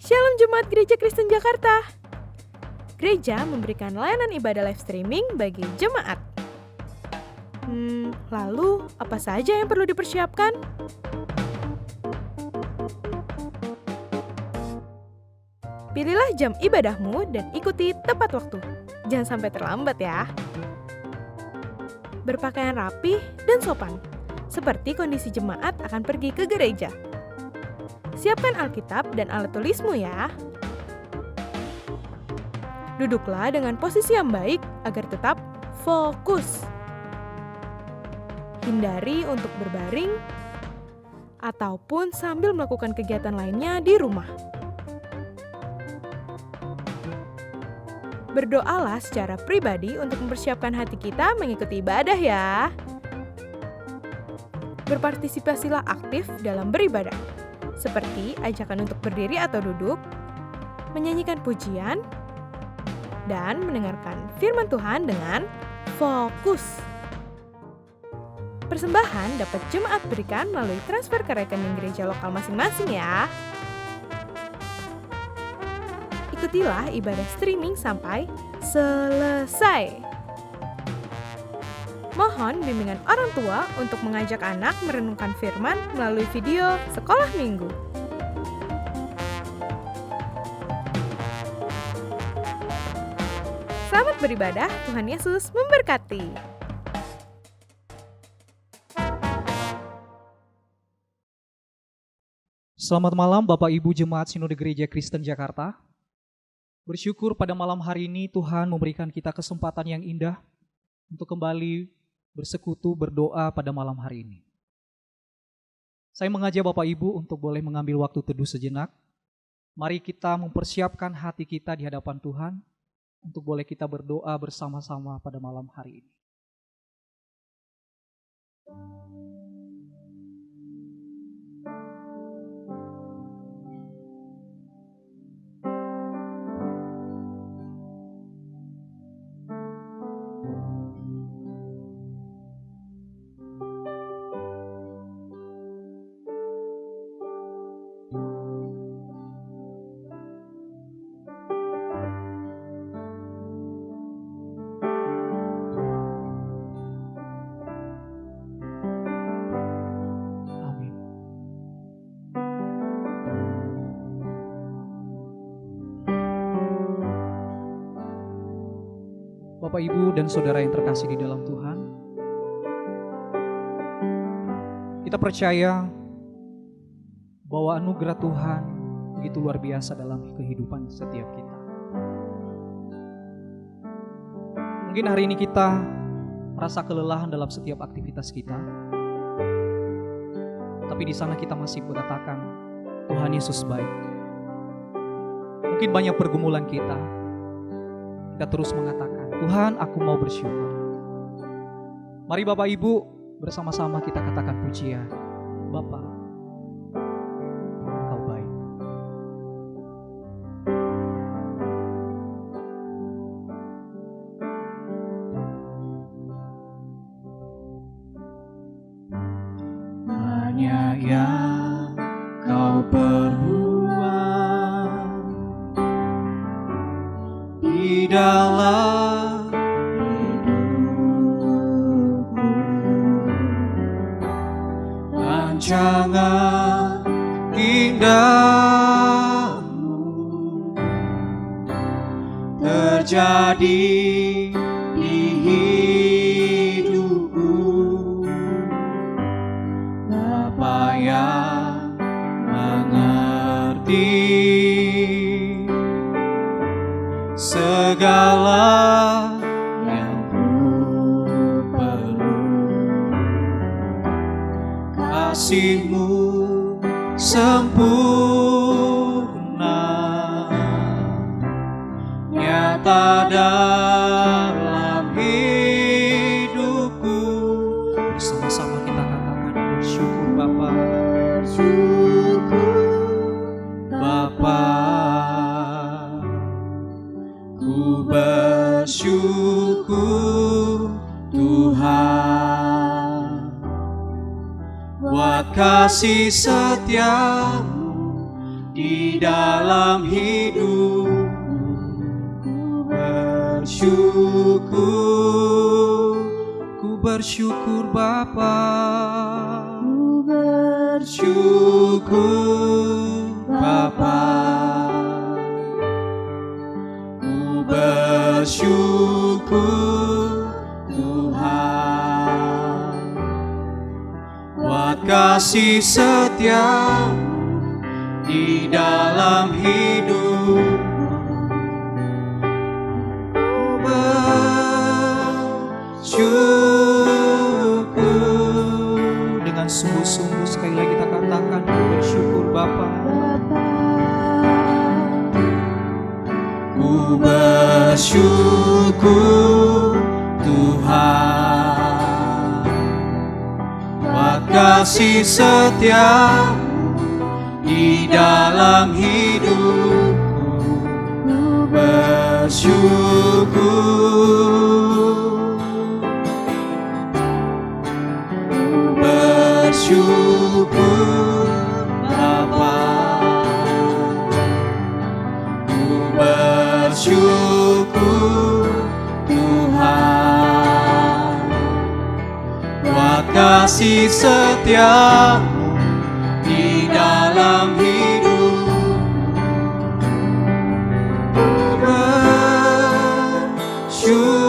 Shalom Jemaat Gereja Kristen Jakarta. Gereja memberikan layanan ibadah live streaming bagi jemaat. Lalu apa saja yang perlu dipersiapkan? Pilihlah jam ibadahmu dan ikuti tepat waktu. Jangan sampai terlambat ya. Berpakaian rapi dan sopan, seperti kondisi jemaat akan pergi ke gereja. Siapkan Alkitab dan alat tulismu ya. Duduklah dengan posisi yang baik agar tetap fokus. Hindari untuk berbaring ataupun sambil melakukan kegiatan lainnya di rumah. Berdoalah secara pribadi untuk mempersiapkan hati kita mengikuti ibadah ya. Berpartisipasilah aktif dalam beribadah, seperti ajakan untuk berdiri atau duduk, menyanyikan pujian, dan mendengarkan firman Tuhan dengan fokus. Persembahan dapat jemaat berikan melalui transfer ke rekening gereja lokal masing-masing ya. Ikutilah ibadah streaming sampai selesai. Mohon bimbingan orang tua untuk mengajak anak merenungkan firman melalui video sekolah minggu. Selamat beribadah, Tuhan Yesus memberkati. Selamat malam Bapak Ibu Jemaat Sinode Gereja Kristen Jakarta. Bersyukur pada malam hari ini Tuhan memberikan kita kesempatan yang indah untuk kembali bersekutu berdoa pada malam hari ini. Saya mengajak Bapak Ibu untuk boleh mengambil waktu teduh sejenak. Mari kita mempersiapkan hati kita di hadapan Tuhan untuk boleh kita berdoa bersama-sama pada malam hari ini. Bapak, Ibu, dan Saudara yang terkasih di dalam Tuhan, kita percaya bahwa anugerah Tuhan begitu luar biasa dalam kehidupan setiap kita. Mungkin hari ini kita merasa kelelahan dalam setiap aktivitas kita, tapi di sana kita masih berkatakan, Tuhan Yesus baik. Mungkin banyak pergumulan kita terus mengatakan, Tuhan, aku mau bersyukur. Mari Bapak Ibu bersama-sama kita katakan pujian. Bapa, Engkau baik. Hanya yang Kau perbuat di dalam hidupku, rancangan indahmu terjadi di hidupku. Bapa yang mengerti segala yang ku perlu, kasih-Mu sempurna nyata dalam hidupku. Bersama-sama kita katakan bersyukur Bapa. Bersyukur Bapa, ku bersyukur Tuhan buat kasih setiamu di dalam hidupku. Ku bersyukur Bapa. Ku bersyukur Bapa. Ku bersyukur Tuhan buat kasih setia-Mu di dalam hidupku. Bersyukur. Dengan sungguh-sungguh sekali lagi kita katakan, ku bersyukur Bapa. Ku bersyukur Tuhan buat kasih setia-Mu di dalam hidupku. Ku bersyukur. Bersyukur Bapa. Ku bersyukur Tuhan buat kasih setia-Mu di dalam hidupku. Bersyukur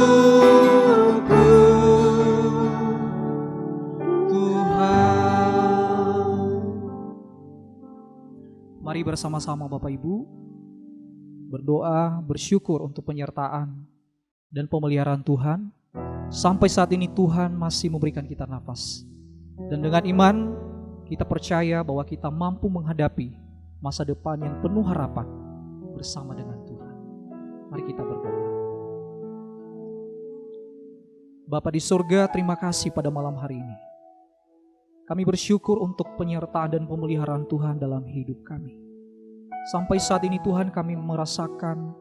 Tuhan. Mari bersama-sama Bapak Ibu berdoa, bersyukur untuk penyertaan dan pemeliharaan Tuhan. Sampai saat ini Tuhan masih memberikan kita nafas. Dan dengan iman kita percaya bahwa kita mampu menghadapi masa depan yang penuh harapan bersama dengan Tuhan. Mari kita berdoa. Bapa di surga, terima kasih pada malam hari ini. Kami bersyukur untuk penyertaan dan pemeliharaan Tuhan dalam hidup kami. Sampai saat ini Tuhan, kami merasakan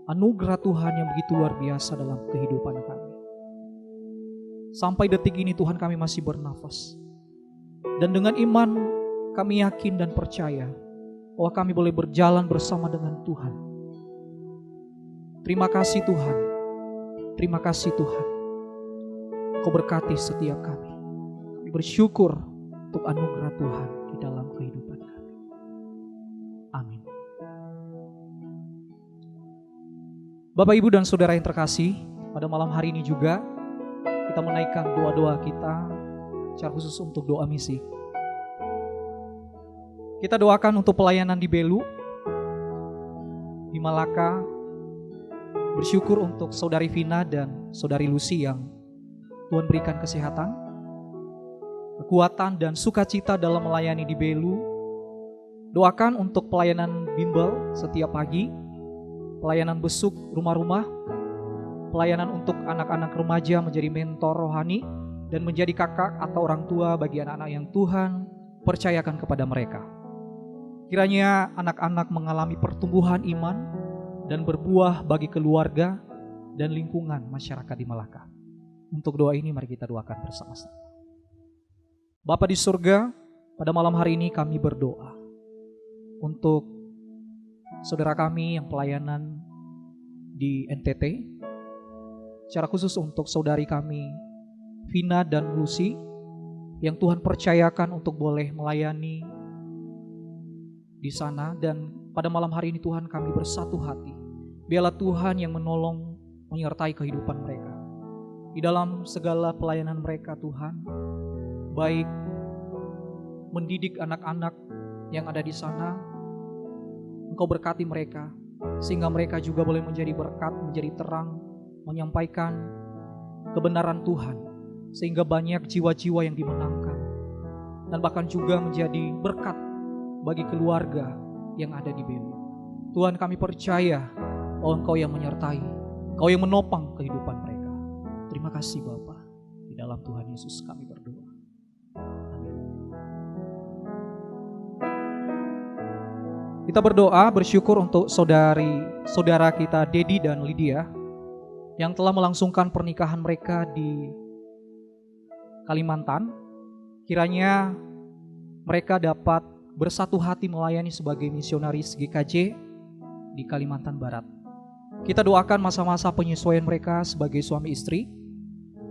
anugerah Tuhan yang begitu luar biasa dalam kehidupan kami. Sampai detik ini Tuhan, kami masih bernafas. Dan dengan iman kami yakin dan percaya bahwa kami boleh berjalan bersama dengan Tuhan. Terima kasih Tuhan. Terima kasih Tuhan. Kau berkati setiap kami. Kami bersyukur untuk anugerah Tuhan di dalam kehidupan kami. Amin. Bapak, Ibu, dan Saudara yang terkasih, pada malam hari ini juga kita menaikkan doa-doa kita secara khusus untuk doa misi. Kita doakan untuk pelayanan di Belu, di Malaka. Bersyukur untuk Saudari Vina dan Saudari Lucy yang Tuhan berikan kesehatan, kekuatan dan sukacita dalam melayani di Belu. Doakan untuk pelayanan bimbel setiap pagi, pelayanan besuk rumah-rumah, pelayanan untuk anak-anak remaja menjadi mentor rohani, dan menjadi kakak atau orang tua bagi anak-anak yang Tuhan percayakan kepada mereka. Kiranya anak-anak mengalami pertumbuhan iman dan berbuah bagi keluarga dan lingkungan masyarakat di Malaka. Untuk doa ini mari kita doakan bersama-sama. Bapa di surga, pada malam hari ini kami berdoa untuk saudara kami yang pelayanan di NTT, secara khusus untuk saudari kami Vina dan Lucy yang Tuhan percayakan untuk boleh melayani di sana. Dan pada malam hari ini Tuhan, kami bersatu hati, biarlah Tuhan yang menolong menyertai kehidupan mereka di dalam segala pelayanan mereka. Tuhan, baik mendidik anak-anak yang ada di sana, Engkau berkati mereka sehingga mereka juga boleh menjadi berkat, menjadi terang, menyampaikan kebenaran Tuhan, sehingga banyak jiwa-jiwa yang dimenangkan, dan bahkan juga menjadi berkat bagi keluarga yang ada di Belu. Tuhan, kami percaya bahwa Engkau yang menyertai, Engkau yang menopang kehidupan mereka. Terima kasih Bapa, di dalam Tuhan Yesus kami berdoa. Amin. Kita berdoa bersyukur untuk saudara kita Dedi dan Lydia yang telah melangsungkan pernikahan mereka di Kalimantan. Kiranya mereka dapat bersatu hati melayani sebagai misionaris GKJ di Kalimantan Barat. Kita doakan masa-masa penyesuaian mereka sebagai suami istri,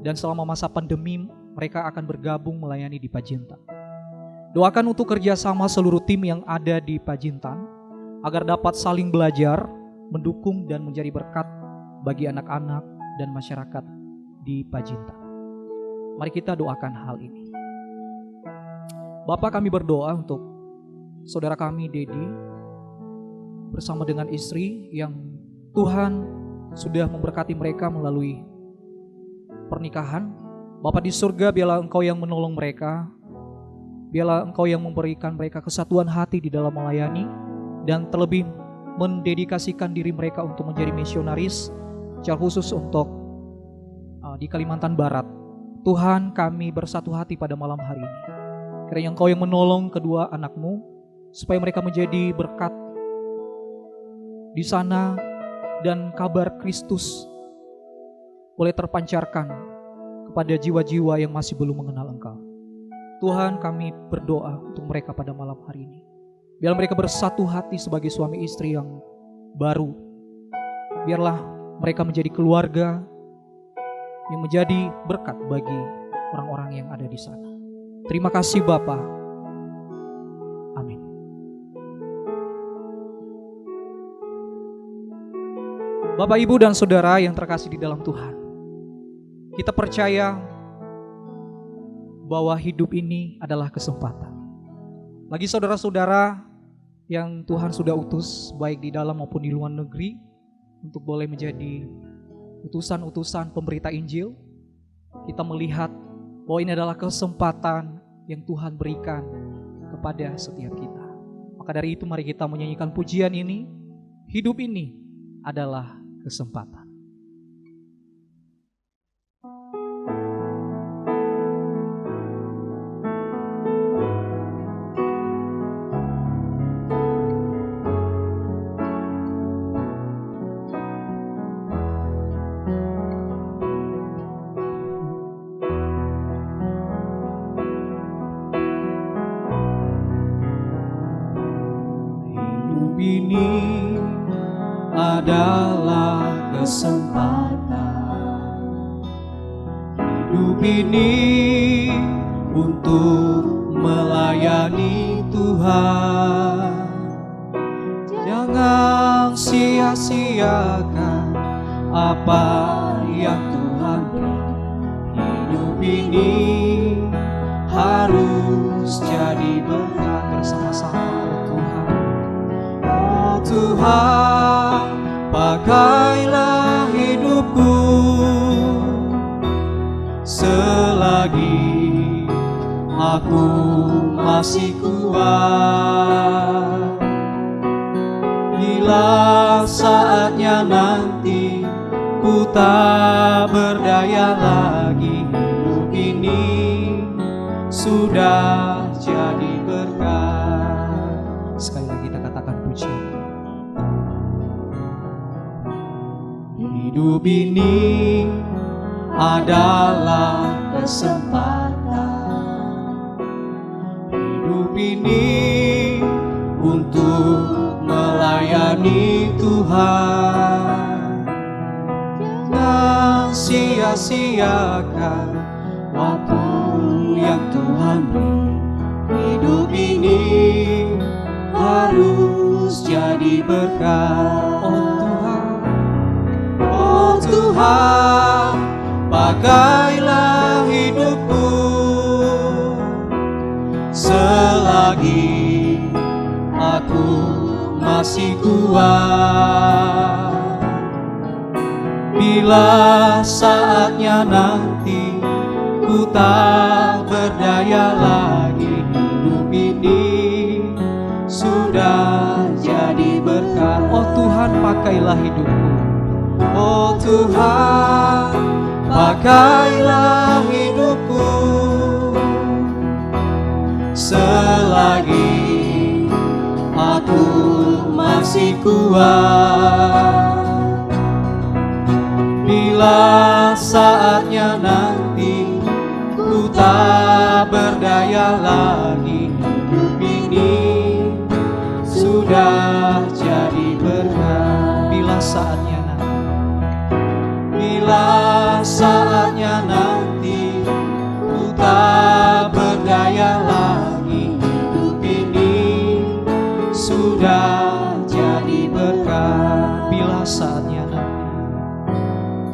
dan selama masa pandemi mereka akan bergabung melayani di Pacintan. Doakan untuk kerjasama seluruh tim yang ada di Pacintan, agar dapat saling belajar, mendukung dan menjadi berkat bagi anak-anak dan masyarakat di Pacintan. Mari kita doakan hal ini. Bapak, kami berdoa untuk saudara kami Dedi bersama dengan istri yang Tuhan sudah memberkati mereka melalui pernikahan. Bapak di surga, biarlah Engkau yang menolong mereka, biarlah Engkau yang memberikan mereka kesatuan hati di dalam melayani, dan terlebih mendedikasikan diri mereka untuk menjadi misionaris, secara khusus untuk di Kalimantan Barat. Tuhan, kami bersatu hati pada malam hari ini. Kiranya Engkau yang menolong kedua anak-Mu, supaya mereka menjadi berkat di sana, dan kabar Kristus boleh terpancarkan kepada jiwa-jiwa yang masih belum mengenal Engkau. Tuhan, kami berdoa untuk mereka pada malam hari ini. Biarlah mereka bersatu hati sebagai suami istri yang baru. Biarlah mereka menjadi keluarga yang menjadi berkat bagi orang-orang yang ada di sana. Terima kasih Bapa. Amin. Bapak, Ibu, dan Saudara yang terkasih di dalam Tuhan, kita percaya bahwa hidup ini adalah kesempatan. Bagi saudara-saudara yang Tuhan sudah utus, baik di dalam maupun di luar negeri, untuk boleh menjadi utusan-utusan pemberita Injil, kita melihat bahwa ini adalah kesempatan yang Tuhan berikan kepada setiap kita. Maka dari itu mari kita menyanyikan pujian ini. Hidup ini adalah kesempatan. Ini adalah kesempatan. Hidup ini untuk melayani Tuhan. Jangan sia-siakan apa yang Tuhan beri. Hidup ini harus jadi berkat bersama-sama. Tuhan, pakailah hidupku selagi aku masih kuat. Bila saatnya nanti ku tak berdaya lagi, hidup ini sudah jadi berkat. Sekali lagi kita katakan pujian. Hidup ini adalah kesempatan. Hidup ini untuk melayani Tuhan. Jangan sia-siakan waktu yang Tuhan beri. Hidup ini harus jadi berkat. Oh Tuhan, pakailah hidupku selagi aku masih kuat. Bila saatnya nanti ku tak berdaya lagi, hidup ini sudah jadi berkat. Oh Tuhan, pakailah hidupku. Oh Tuhan, pakailah hidupku selagi aku masih kuat. Bila saatnya nanti ku tak berdaya lagi, hidup ini sudah jadi berkat. Bila saatnya nanti, Bila saatnya nanti ku tak berdaya lagi, hidup ini sudah jadi berkat. bila saatnya nanti,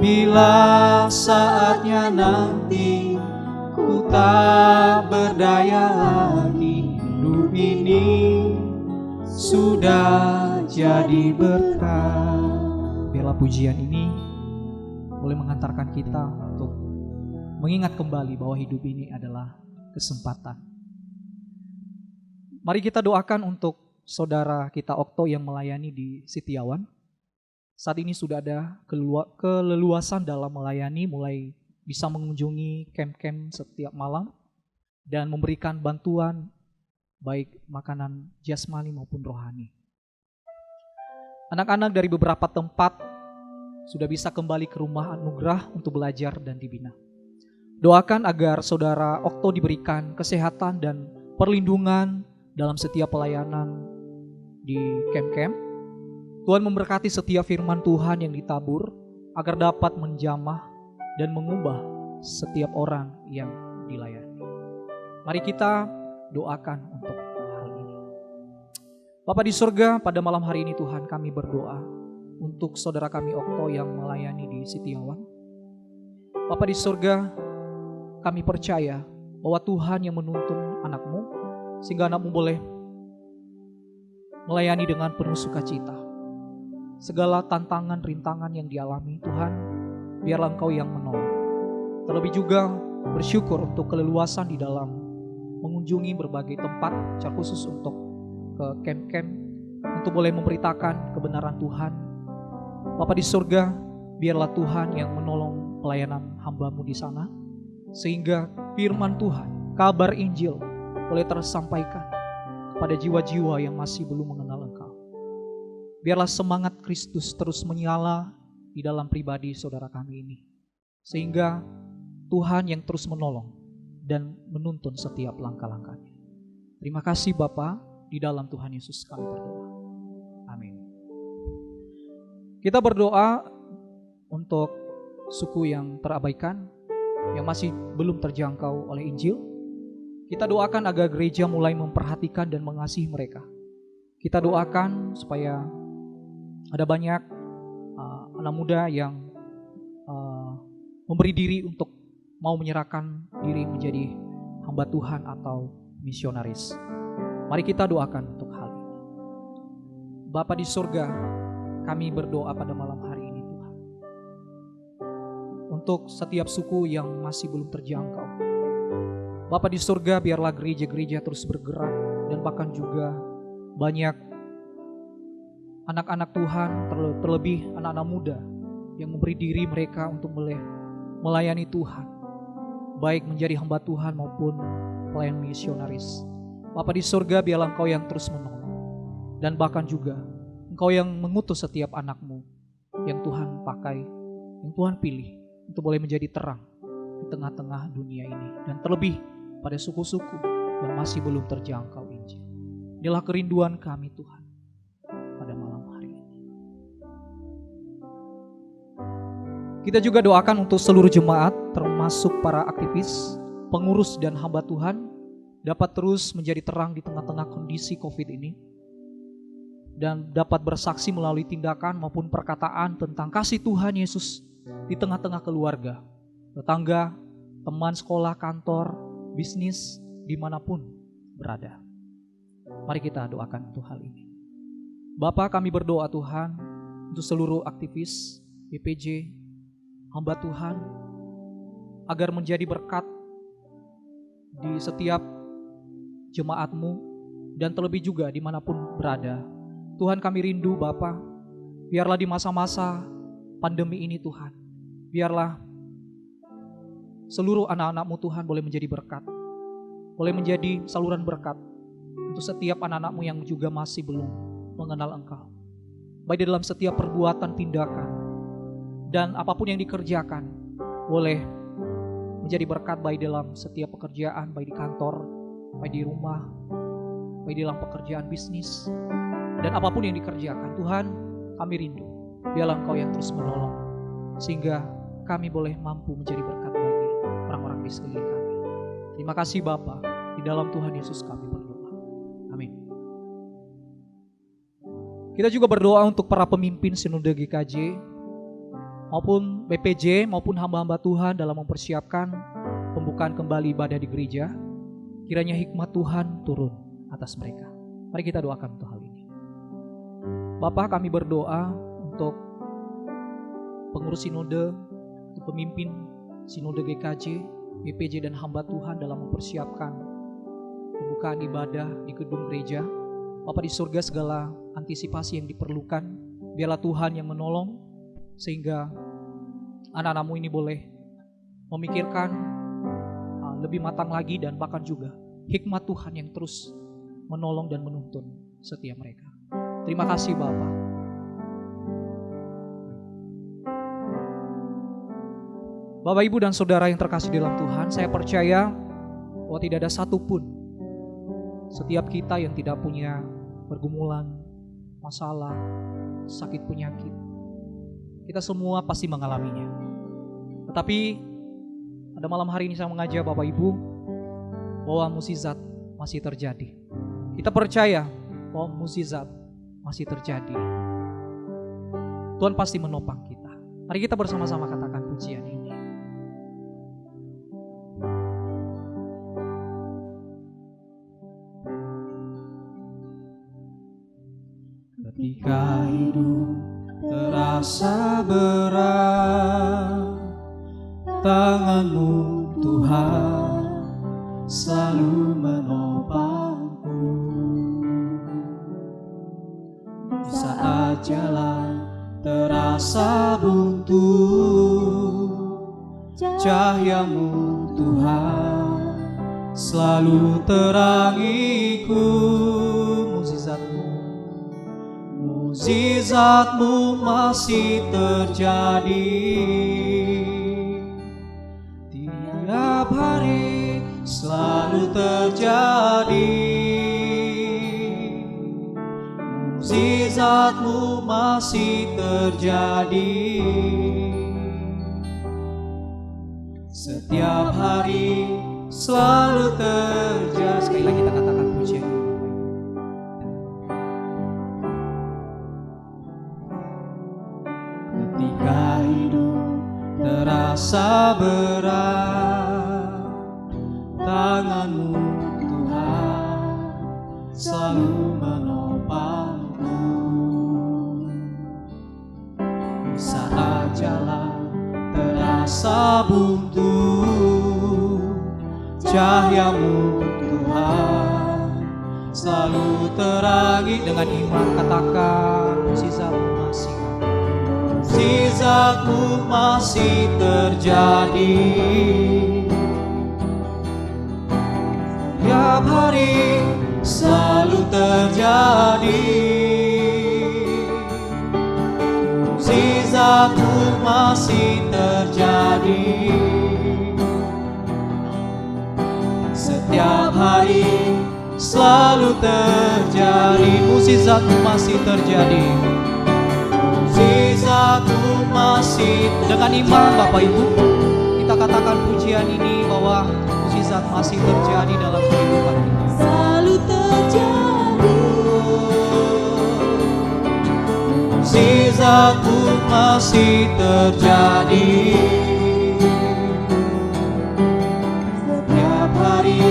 Bila saatnya nanti ku tak berdaya lagi, hidup ini sudah jadi berkat. biarlah pujian ini boleh mengantarkan kita untuk mengingat kembali bahwa hidup ini adalah kesempatan. Mari kita doakan untuk saudara kita Okto yang melayani di Setiawan. Saat ini sudah ada keleluasan dalam melayani, mulai bisa mengunjungi camp-camp setiap malam dan memberikan bantuan baik makanan jasmani maupun rohani. Anak-anak dari beberapa tempat sudah bisa kembali ke rumah anugerah untuk belajar dan dibina. Doakan agar saudara Okto diberikan kesehatan dan perlindungan dalam setiap pelayanan di camp-camp. Tuhan memberkati setiap firman Tuhan yang ditabur agar dapat menjamah dan mengubah setiap orang yang dilayani. Mari kita doakan untuk hal ini. Bapa di surga, pada malam hari ini Tuhan kami berdoa untuk saudara kami Okto yang melayani di Setiawan. Bapa di surga, kami percaya bahwa Tuhan yang menuntun anakmu, sehingga anakmu boleh melayani dengan penuh sukacita. Segala tantangan, rintangan yang dialami Tuhan, biarlah Engkau yang menolong. Terlebih juga bersyukur untuk keleluasan di dalam mengunjungi berbagai tempat, secara khusus untuk ke camp-camp, untuk boleh memberitakan kebenaran Tuhan. Bapa di surga, biarlah Tuhan yang menolong pelayanan hamba-Mu di sana, sehingga firman Tuhan, kabar Injil boleh tersampaikan kepada jiwa-jiwa yang masih belum mengenal Engkau. Biarlah semangat Kristus terus menyala di dalam pribadi saudara kami ini, sehingga Tuhan yang terus menolong dan menuntun setiap langkah-langkahnya. Terima kasih Bapa, di dalam Tuhan Yesus kami berdoa. Amin. Kita berdoa untuk suku yang terabaikan, yang masih belum terjangkau oleh Injil. Kita doakan agar gereja mulai memperhatikan dan mengasihi mereka. Kita doakan supaya ada banyak anak muda yang memberi diri untuk mau menyerahkan diri menjadi hamba Tuhan atau misionaris. Mari kita doakan untuk hal ini. Bapa di surga, kami berdoa pada malam hari ini Tuhan, untuk setiap suku yang masih belum terjangkau. Bapa di surga, biarlah gereja-gereja terus bergerak, dan bahkan juga banyak anak-anak Tuhan, terlebih anak-anak muda yang memberi diri mereka untuk melayani Tuhan, baik menjadi hamba Tuhan maupun pelayan misionaris. Bapa di surga, biarlah Engkau yang terus menolong, dan bahkan juga Engkau yang mengutus setiap anak-Mu yang Tuhan pakai, yang Tuhan pilih untuk boleh menjadi terang di tengah-tengah dunia ini, dan terlebih pada suku-suku yang masih belum terjangkau Injil. Inilah kerinduan kami Tuhan pada malam hari ini. Kita juga doakan untuk seluruh jemaat, termasuk para aktivis, pengurus dan hamba Tuhan, dapat terus menjadi terang di tengah-tengah kondisi COVID ini, dan dapat bersaksi melalui tindakan maupun perkataan tentang kasih Tuhan Yesus di tengah-tengah keluarga, tetangga, teman sekolah, kantor, bisnis, dimanapun berada. Mari kita doakan untuk hal ini. Bapa, kami berdoa Tuhan untuk seluruh aktivis BPJ, hamba Tuhan, agar menjadi berkat di setiap jemaat-Mu, dan terlebih juga dimanapun berada. Tuhan, kami rindu Bapa, biarlah di masa-masa pandemi ini Tuhan, biarlah seluruh anak-anak-Mu Tuhan boleh menjadi berkat, boleh menjadi saluran berkat untuk setiap anak-anak-Mu yang juga masih belum mengenal Engkau, baik dalam setiap perbuatan, tindakan, dan apapun yang dikerjakan boleh menjadi berkat, baik dalam setiap pekerjaan, baik di kantor, baik di rumah, baik dalam pekerjaan bisnis, Dan apapun yang dikerjakan, Tuhan, kami rindu. Biarlah Engkau yang terus menolong, sehingga kami boleh mampu menjadi berkat bagi orang-orang di sekeliling kami. Terima kasih Bapa, di dalam Tuhan Yesus kami berdoa. Amin. Kita juga berdoa untuk para pemimpin Sinode GKJ, maupun BPJ, maupun hamba-hamba Tuhan dalam mempersiapkan pembukaan kembali ibadah di gereja. Kiranya hikmat Tuhan turun atas mereka. Mari kita doakan untuk hal ini. Bapa, kami berdoa untuk pengurus Sinode, untuk pemimpin Sinode GKJ, BPJ dan hamba Tuhan dalam mempersiapkan pembukaan ibadah di gedung gereja. Bapa di surga, segala antisipasi yang diperlukan, biarlah Tuhan yang menolong, sehingga anak-anakmu ini boleh memikirkan lebih matang lagi, dan bahkan juga hikmat Tuhan yang terus menolong dan menuntun setiap mereka. Terima kasih Bapa. Bapak, Ibu, dan Saudara yang terkasih dalam Tuhan, saya percaya bahwa tidak ada satupun setiap kita yang tidak punya pergumulan, masalah, sakit penyakit. Kita semua pasti mengalaminya. Tetapi pada malam hari ini saya mengajak Bapak Ibu bahwa mukjizat masih terjadi. Kita percaya bahwa mukjizat masih terjadi. Tuhan pasti menopang kita. Mari kita bersama-sama katakan pujian ini. Ketika hidup terasa berat, tangan-Mu Tuhan selalu menopangku. Di saat jalan terasa buntu, cahaya-Mu Tuhan selalu terangiku. Mukjizat-Mu masih terjadi tiap hari, selalu terjadi. Mukjizat-Mu masih terjadi setiap hari, selalu terjadi. Sekali lagi kita katakan pujian. Ketika hidup terasa berat, tangan-Mu Tuhan selalu menopangku. Di saat jalan terasa buntu, cahaya-Mu Tuhan selalu terangi. Dengan iman katakan mukjizat-Mu masih. Mukjizat-Mu masih terjadi tiap hari, selalu terjadi. Mukjizat-Mu masih terjadi setiap hari, selalu terjadi. Mukjizat-Mu masih terjadi. Mukjizat-Mu masih terjadi. Dengan iman Bapak Ibu, kita katakan pujian ini bahwa mukjizat masih terjadi dalam kehidupan kita. Selalu terjadi. Mukjizat-Mu masih terjadi setiap hari,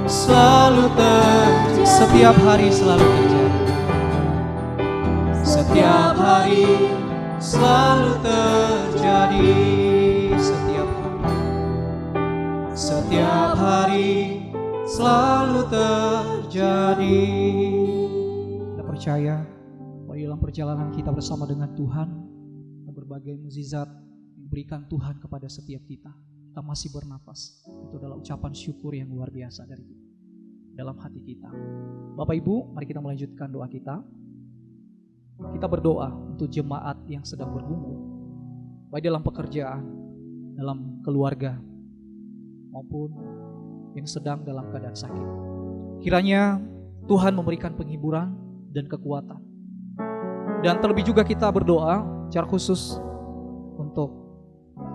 selalu terjadi. Setiap hari selalu terjadi. Setiap hari selalu terjadi. Setiap hari selalu terjadi. Kita percaya bahwa dalam perjalanan kita bersama dengan Tuhan, berbagai mukjizat diberikan Tuhan kepada setiap kita. Kita masih bernapas. Itu adalah ucapan syukur yang luar biasa dari dalam hati kita. Bapak Ibu, mari kita melanjutkan doa kita. Kita berdoa untuk jemaat yang sedang bergumul, baik dalam pekerjaan, dalam keluarga, maupun yang sedang dalam keadaan sakit. Kiranya Tuhan memberikan penghiburan, dan kekuatan. Dan terlebih juga kita berdoa secara khusus untuk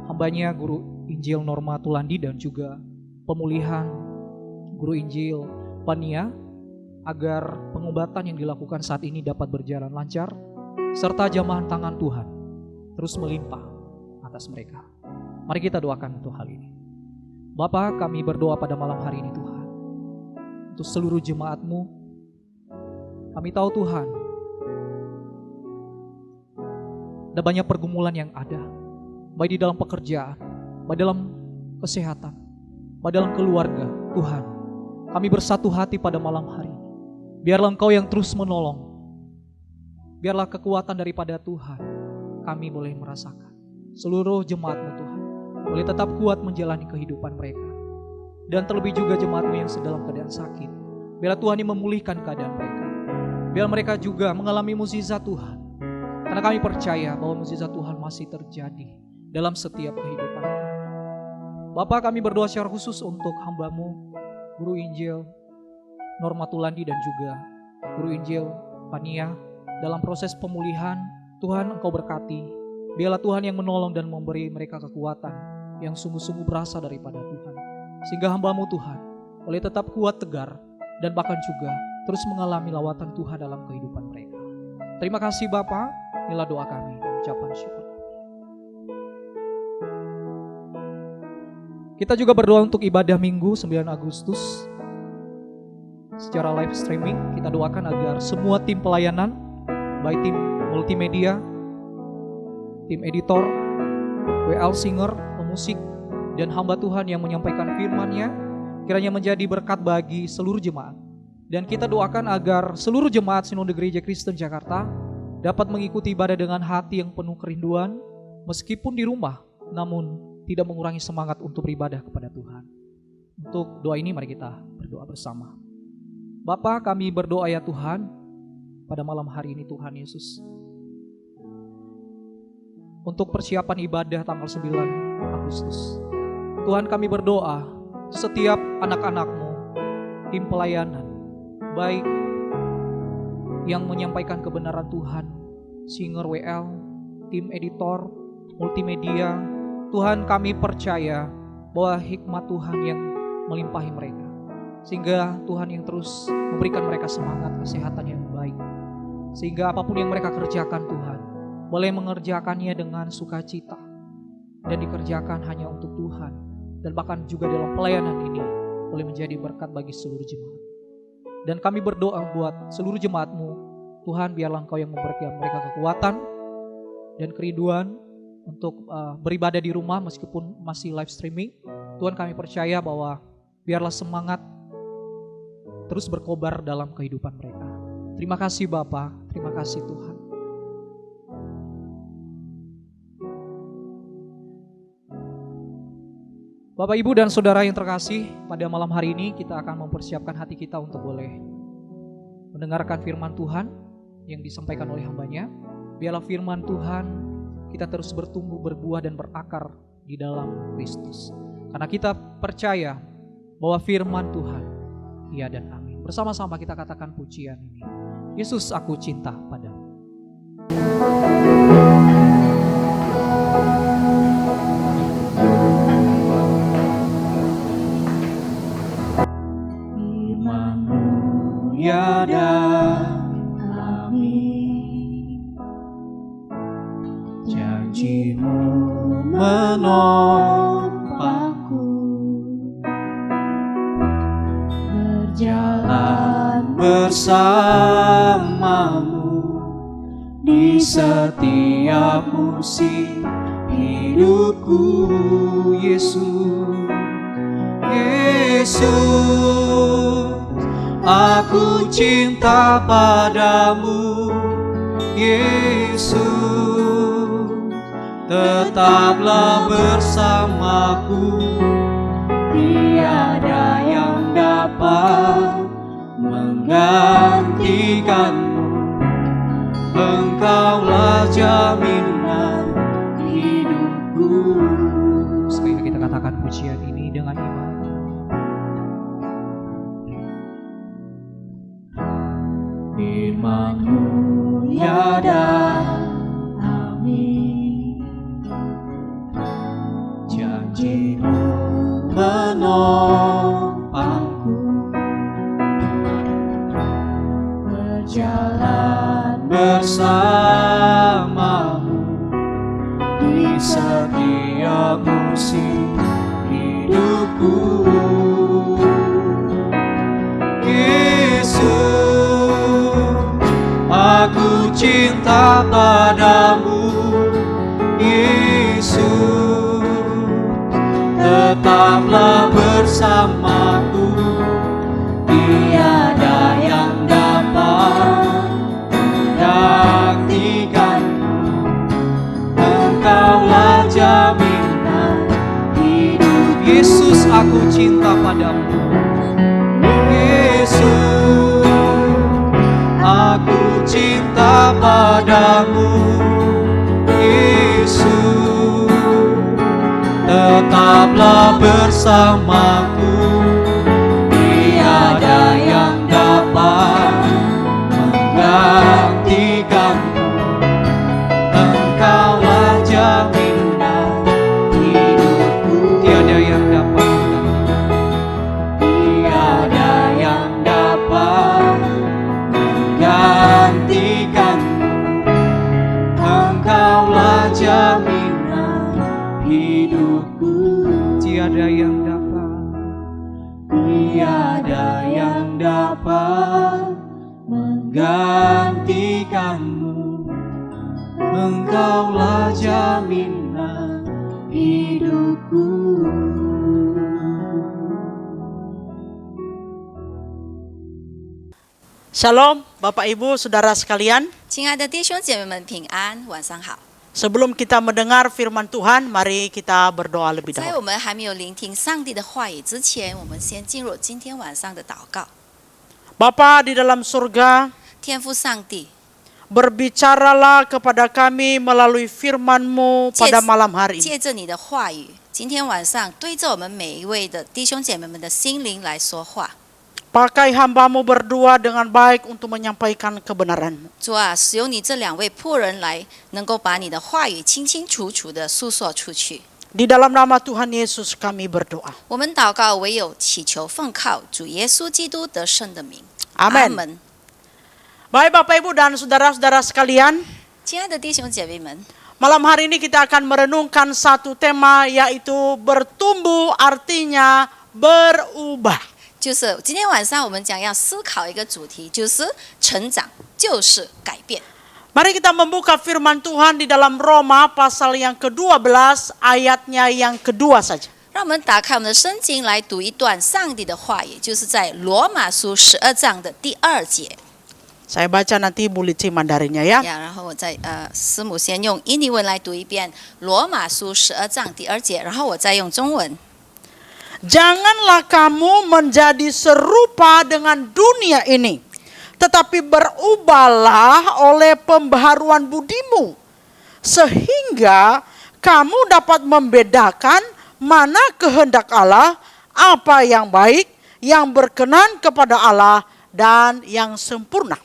hambanya Guru Injil Norma Tulandi dan juga pemulihan Guru Injil Pania, agar pengobatan yang dilakukan saat ini dapat berjalan lancar, serta jamahan tangan Tuhan terus melimpah atas mereka. Mari kita doakan untuk hal ini. Bapa, kami berdoa pada malam hari ini Tuhan, untuk seluruh jemaat-Mu. Kami tahu Tuhan, ada banyak pergumulan yang ada, baik di dalam pekerjaan, baik dalam kesehatan, baik dalam keluarga. Tuhan, kami bersatu hati pada malam hari ini. Biarlah Engkau yang terus menolong. Biarlah kekuatan daripada Tuhan kami boleh merasakan. Seluruh jemaat-Mu Tuhan boleh tetap kuat menjalani kehidupan mereka. Dan terlebih juga jemaat-Mu yang sedang keadaan sakit, biarlah Tuhan yang memulihkan keadaan mereka. Biar mereka juga mengalami mukjizat Tuhan. Karena kami percaya bahwa mukjizat Tuhan masih terjadi dalam setiap kehidupan kami. Bapa, kami berdoa secara khusus untuk hamba-Mu Guru Injil Norma Tulandi dan juga Guru Injil Pania dalam proses pemulihan. Tuhan, Engkau berkati. Biarlah Tuhan yang menolong dan memberi mereka kekuatan yang sungguh-sungguh berasal daripada Tuhan, sehingga hamba-Mu Tuhan boleh tetap kuat, tegar, dan bahkan juga terus mengalami lawatan Tuhan dalam kehidupan mereka. Terima kasih Bapa, inilah doa kami dan ucapan syukur. Kita juga berdoa untuk ibadah Minggu 9 Agustus secara live streaming. Kita doakan agar semua tim pelayanan, baik tim multimedia, tim editor, WL singer, pemusik, dan hamba Tuhan yang menyampaikan firman-Nya, kiranya menjadi berkat bagi seluruh jemaat. Dan kita doakan agar seluruh jemaat Sinode Gereja Kristen Jakarta dapat mengikuti ibadah dengan hati yang penuh kerinduan, meskipun di rumah, namun tidak mengurangi semangat untuk beribadah kepada Tuhan. Untuk doa ini mari kita berdoa bersama. Bapa, kami berdoa ya Tuhan, pada malam hari ini Tuhan Yesus, untuk persiapan ibadah tanggal 9 Agustus. Tuhan, kami berdoa setiap anak-anak-Mu, tim pelayanan, baik yang menyampaikan kebenaran Tuhan, singer WL, tim editor, multimedia. Tuhan, kami percaya bahwa hikmat Tuhan yang melimpahi mereka, sehingga Tuhan yang terus memberikan mereka semangat, kesehatan yang baik, sehingga apapun yang mereka kerjakan Tuhan boleh mengerjakannya dengan sukacita dan dikerjakan hanya untuk Tuhan, dan bahkan juga dalam pelayanan ini boleh menjadi berkat bagi seluruh jemaat. Dan kami berdoa buat seluruh jemaat-Mu, Tuhan, biarlah Engkau yang memberikan mereka kekuatan dan kerinduan untuk beribadah di rumah meskipun masih live streaming. Tuhan, kami percaya bahwa biarlah semangat terus berkobar dalam kehidupan mereka. Terima kasih Bapa, terima kasih Tuhan. Bapak, Ibu, dan Saudara yang terkasih, pada malam hari ini kita akan mempersiapkan hati kita untuk boleh mendengarkan firman Tuhan yang disampaikan oleh hamba-Nya. Biarlah firman Tuhan kita terus bertumbuh, berbuah, dan berakar di dalam Kristus. Karena kita percaya bahwa firman Tuhan, ya dan amin. Bersama-sama kita katakan pujian ini. Yesus, aku cinta padamu. Tiada kami, janji-Mu menopangku, berjalan bersamamu di setiap musim hidupku. Yesus, Yesus, aku cinta padamu. Yesus, tetaplah bersamaku. Tiada yang dapat menggantikanmu. Engkaulah jaminan hidupku. Sekali kita katakan pujian ini dengan iman. firman-Mu ya dan amin. Janji-Mu menopangku, berjalan bersama-Mu di setiap musim hidupku. Yesus, aku cinta padamu. Yesus, tetaplah bersamaku. Tiada yang dapat menggantikanmu. Engkaulah jaminan hidup. Yesus, aku cinta padamu. Yesus, aku cinta padamu. Yesus, tetaplah bersamaku. Tiada yang dapat menggantikanmu. Engkaulah jaminan hidupku. Tiada yang dapat Tiada yang dapat menggantikanmu. Engkaulah jaminan hidupku. tiada yang dapat Tiada yang dapat menggantikanmu. Engkaulah jaminan hidupku. Shalom Bapak Ibu Saudara sekalian. 亲爱的弟兄姐妹们，平安，晚上好。 Sebelum kita mendengar firman Tuhan, mari kita berdoa lebih 在 dahulu. 我们还没有聆听上帝的话语之前，我们先进入今天晚上的祷告。 Bapa di dalam surga, 天父上帝， berbicaralah kepada kami melalui firman-Mu pada malam hari ini. 借着你的话语，今天晚上对着我们每一位的弟兄姐妹们的心灵来说话。 Pakai hamba-Mu berdua dengan baik untuk menyampaikan kebenaran-Mu. 主啊，使用你这两位仆人来，能够把你的话语清清楚楚的诉说出去。 Di dalam nama Tuhan Yesus kami berdoa. 我们祷告，唯有祈求奉靠主耶稣基督得胜的名。 Amin. Baik Bapak Ibu dan saudara-saudara sekalian, 亲爱的弟兄姐妹们， malam hari ini kita akan merenungkan satu tema, yaitu bertumbuh artinya berubah. 就是今天晚上我们讲要思考一个主题，就是成长就是改变。 Mari kita membuka firman Tuhan di dalam Roma pasal yang ke-12 ayatnya yang kedua saja. 让我们打开我们的圣经来读一段上帝的话语，就是在罗马书12章的第2节。 Saya baca nanti Bu Lici Mandarinnya ya. 然后我再师母先用印尼文来读一遍罗马书12章第2节，然后我再用中文。 Janganlah kamu menjadi serupa dengan dunia ini, tetapi berubahlah oleh pembaharuan budimu, sehingga kamu dapat membedakan mana kehendak Allah, apa yang baik, yang berkenan kepada Allah, dan yang sempurna.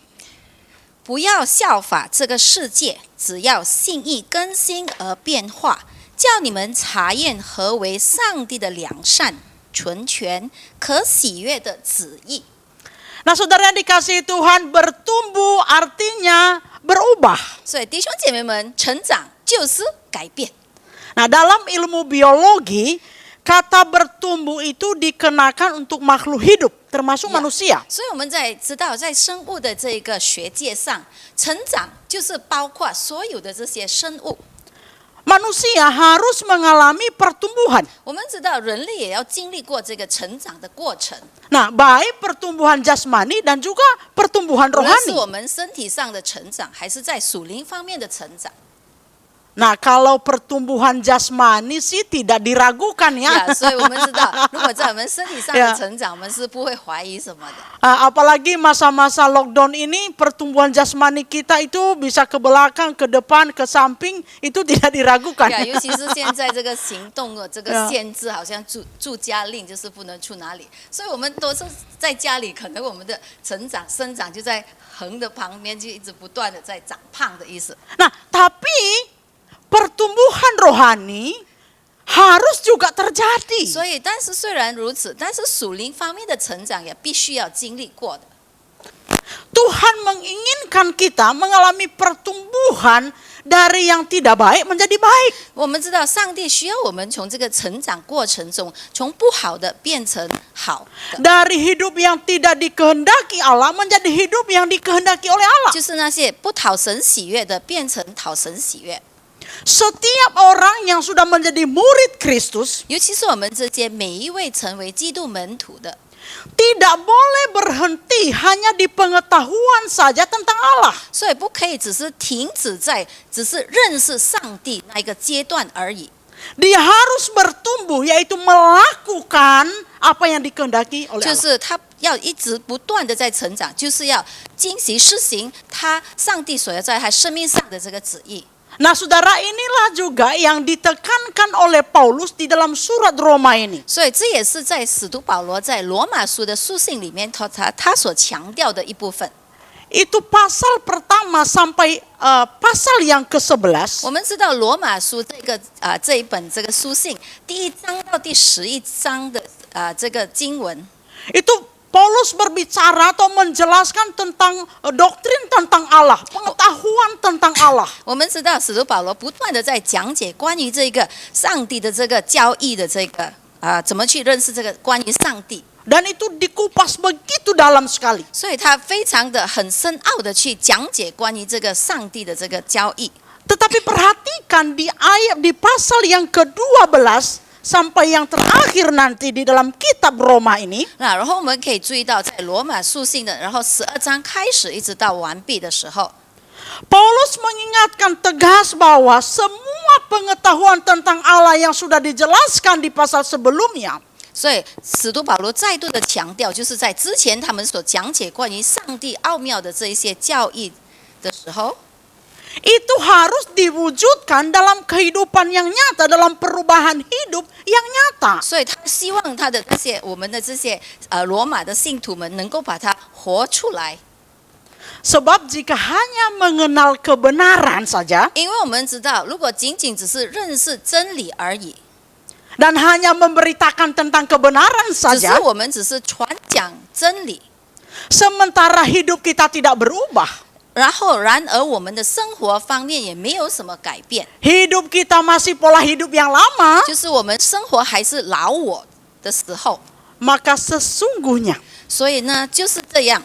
不要效法这个世界，只要信意更新而变化，叫你们查验何为上帝的良善、纯全、可喜悦的旨意。 Nah saudara yang dikasihi Tuhan, bertumbuh artinya berubah. 所以弟兄姐妹们，成长就是改变。 Nah dalam ilmu biologi, kata bertumbuh itu dikenakan untuk makhluk hidup, termasuk manusia. 所以我们在知道，在生物的这个学界上，成长就是包括所有的这些生物。 Manusia harus mengalami pertumbuhan. 我们知道，人类也要经历过这个成长的过程， Nah, baik pertumbuhan jasmani dan juga pertumbuhan 无论是 rohani. 我们身体上的成长，还是在属灵方面的成长。 Nah, kalau pertumbuhan jasmani sih tidak diragukan ya. 所以我们知道，如果在我们身体上的成长，我们是不会怀疑什么的。 Apalagi masa-masa lockdown ini, pertumbuhan jasmani kita itu bisa ke belakang, ke depan, ke samping, itu tidak diragukan. 对啊，尤其是现在这个行动的这个限制，好像住家令就是不能去哪里，所以我们都是在家里，可能我们的成长生长就在横的旁边就一直不断的在长胖的意思。 Nah, tapi pertumbuhan rohani harus juga terjadi. 所以，但是虽然如此，但是属灵方面的成长也必须要经历过的。 Tuhan menginginkan kita mengalami pertumbuhan dari yang tidak baik menjadi baik. 我们知道，上帝需要我们从这个成长过程中，从不好的变成好的， Dari hidup yang tidak dikehendaki Allah menjadi hidup yang dikehendaki oleh Allah. 就是那些不讨神喜悦的，变成讨神喜悦。 Setiap orang yang sudah menjadi murid Kristus 尤其是我们这些每一位成为基督门徒的， tidak boleh berhenti hanya di pengetahuan saja tentang Allah. 所以不可以只是停止在只是认识上帝那一个阶段而已。 Dia harus bertumbuh, yaitu melakukan apa yang dikehendaki oleh 就 Allah. 是他要一直不断的在成长，就是要精习施行他上帝所要在他生命上的这个旨意。 Nah, saudara, inilah juga yang ditekankan oleh Paulus di dalam surat Roma ini. 所以这也是在使徒保罗在罗马书的书信里面，他所强调的一部分。 Itu pasal pertama sampai pasal yang ke-11. 我们知道罗马书这一本这个书信第1章到第11章的这个经文， Itu Paulus berbicara atau menjelaskan tentang doktrin tentang Allah, pengetahuan tentang Allah. 我们知道使徒保罗不断的在讲解关于这个上帝的这个教义的这个怎么去认识这个关于上帝。 Dan itu dikupas begitu dalam sekali. 所以他非常的很深奥的去讲解关于这个上帝的这个教义。 Tetapi perhatikan di pasal yang ke-12 sampai yang terakhir nanti di dalam kitab Roma ini. 那然后我们可以注意到，在罗马书信的，然后12章开始一直到完毕的时候， Paulus mengingatkan tegas bahwa semua pengetahuan tentang Allah yang sudah dijelaskan di pasal sebelumnya 所以使徒保罗再度的强调，就是在之前他们所讲解关于上帝奥妙的这一些教义的时候， itu harus diwujudkan dalam kehidupan yang nyata, dalam perubahan hidup yang nyata. 所以他希望他的我们的这些罗马的信徒们能够把它活出来。 Sebab jika hanya mengenal kebenaran saja 因为我们知道，如果仅仅只是认识真理而已， dan hanya memberitakan tentang kebenaran 只 saja, 是我们只是传讲真理， sementara hidup kita tidak berubah, 然而我们的生活方面也没有什么改变， hidup kita masih pola hidup yang lama, 就是我们生活还是老我的时候， maka sesungguhnya 所以呢就是这样。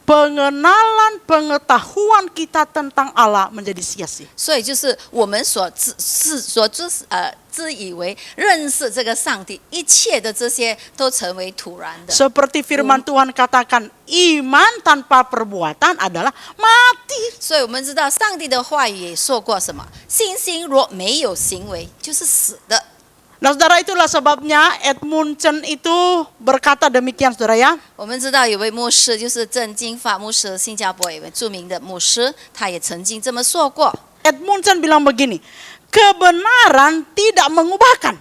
pengenalan pengetahuan kita tentang Allah menjadi sia-sia. 所以就是我们自以为认识这个上帝，一切的这些都成为突然的。 Seperti firman Tuhan katakan, iman tanpa perbuatan adalah mati. 所以我们知道上帝的话语也说过什么？信心若没有行为，就是死的。 Nah, saudara, itulah sebabnya Edmund Chen itu berkata demikian, saudara ya. 我们知道有位牧师，就是郑金发牧师，新加坡有位著名的牧师，他也曾经这么说过。 Edmund Chen bilang begini, kebenaran tidak mengubahkan.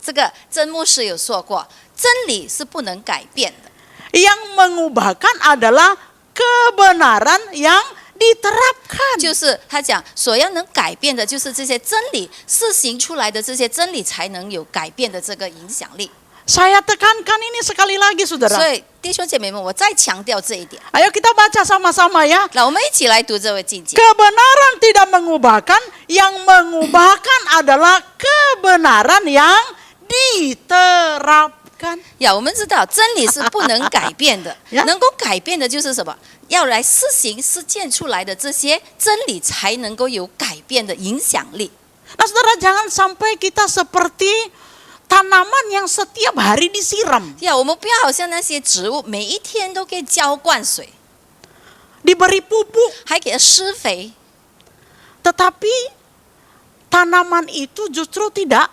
这个曾牧师有说过，真理是不能改变的。 Yang mengubahkan adalah kebenaran yang diterapkan. 就是他讲，所要能改变的，就是这些真理施行出来的这些真理，才能有改变的这个影响力。 Saya tekankan ini sekali lagi, 所 saudara. 以弟兄姐妹们，我再强调这一点。 Ayo kita baca sama-sama ya. 那我们一起来读这位经节。 Kebenaran tidak mengubahkan, yang mengubahkan adalah kebenaran yang diterapkan. 呀，我们知道真理是不能改变的 呀， 能够改变的就是什么？要来施行、实践出来的这些真理，才能够有改变的影响力。 Nah, saudara, jangan sampai kita seperti tanaman yang setiap hari disiram, 呀，我们不要好像那些植物，每一天都给浇灌水， diberi pupuk, 还给它施肥， tetapi tanaman itu justru tidak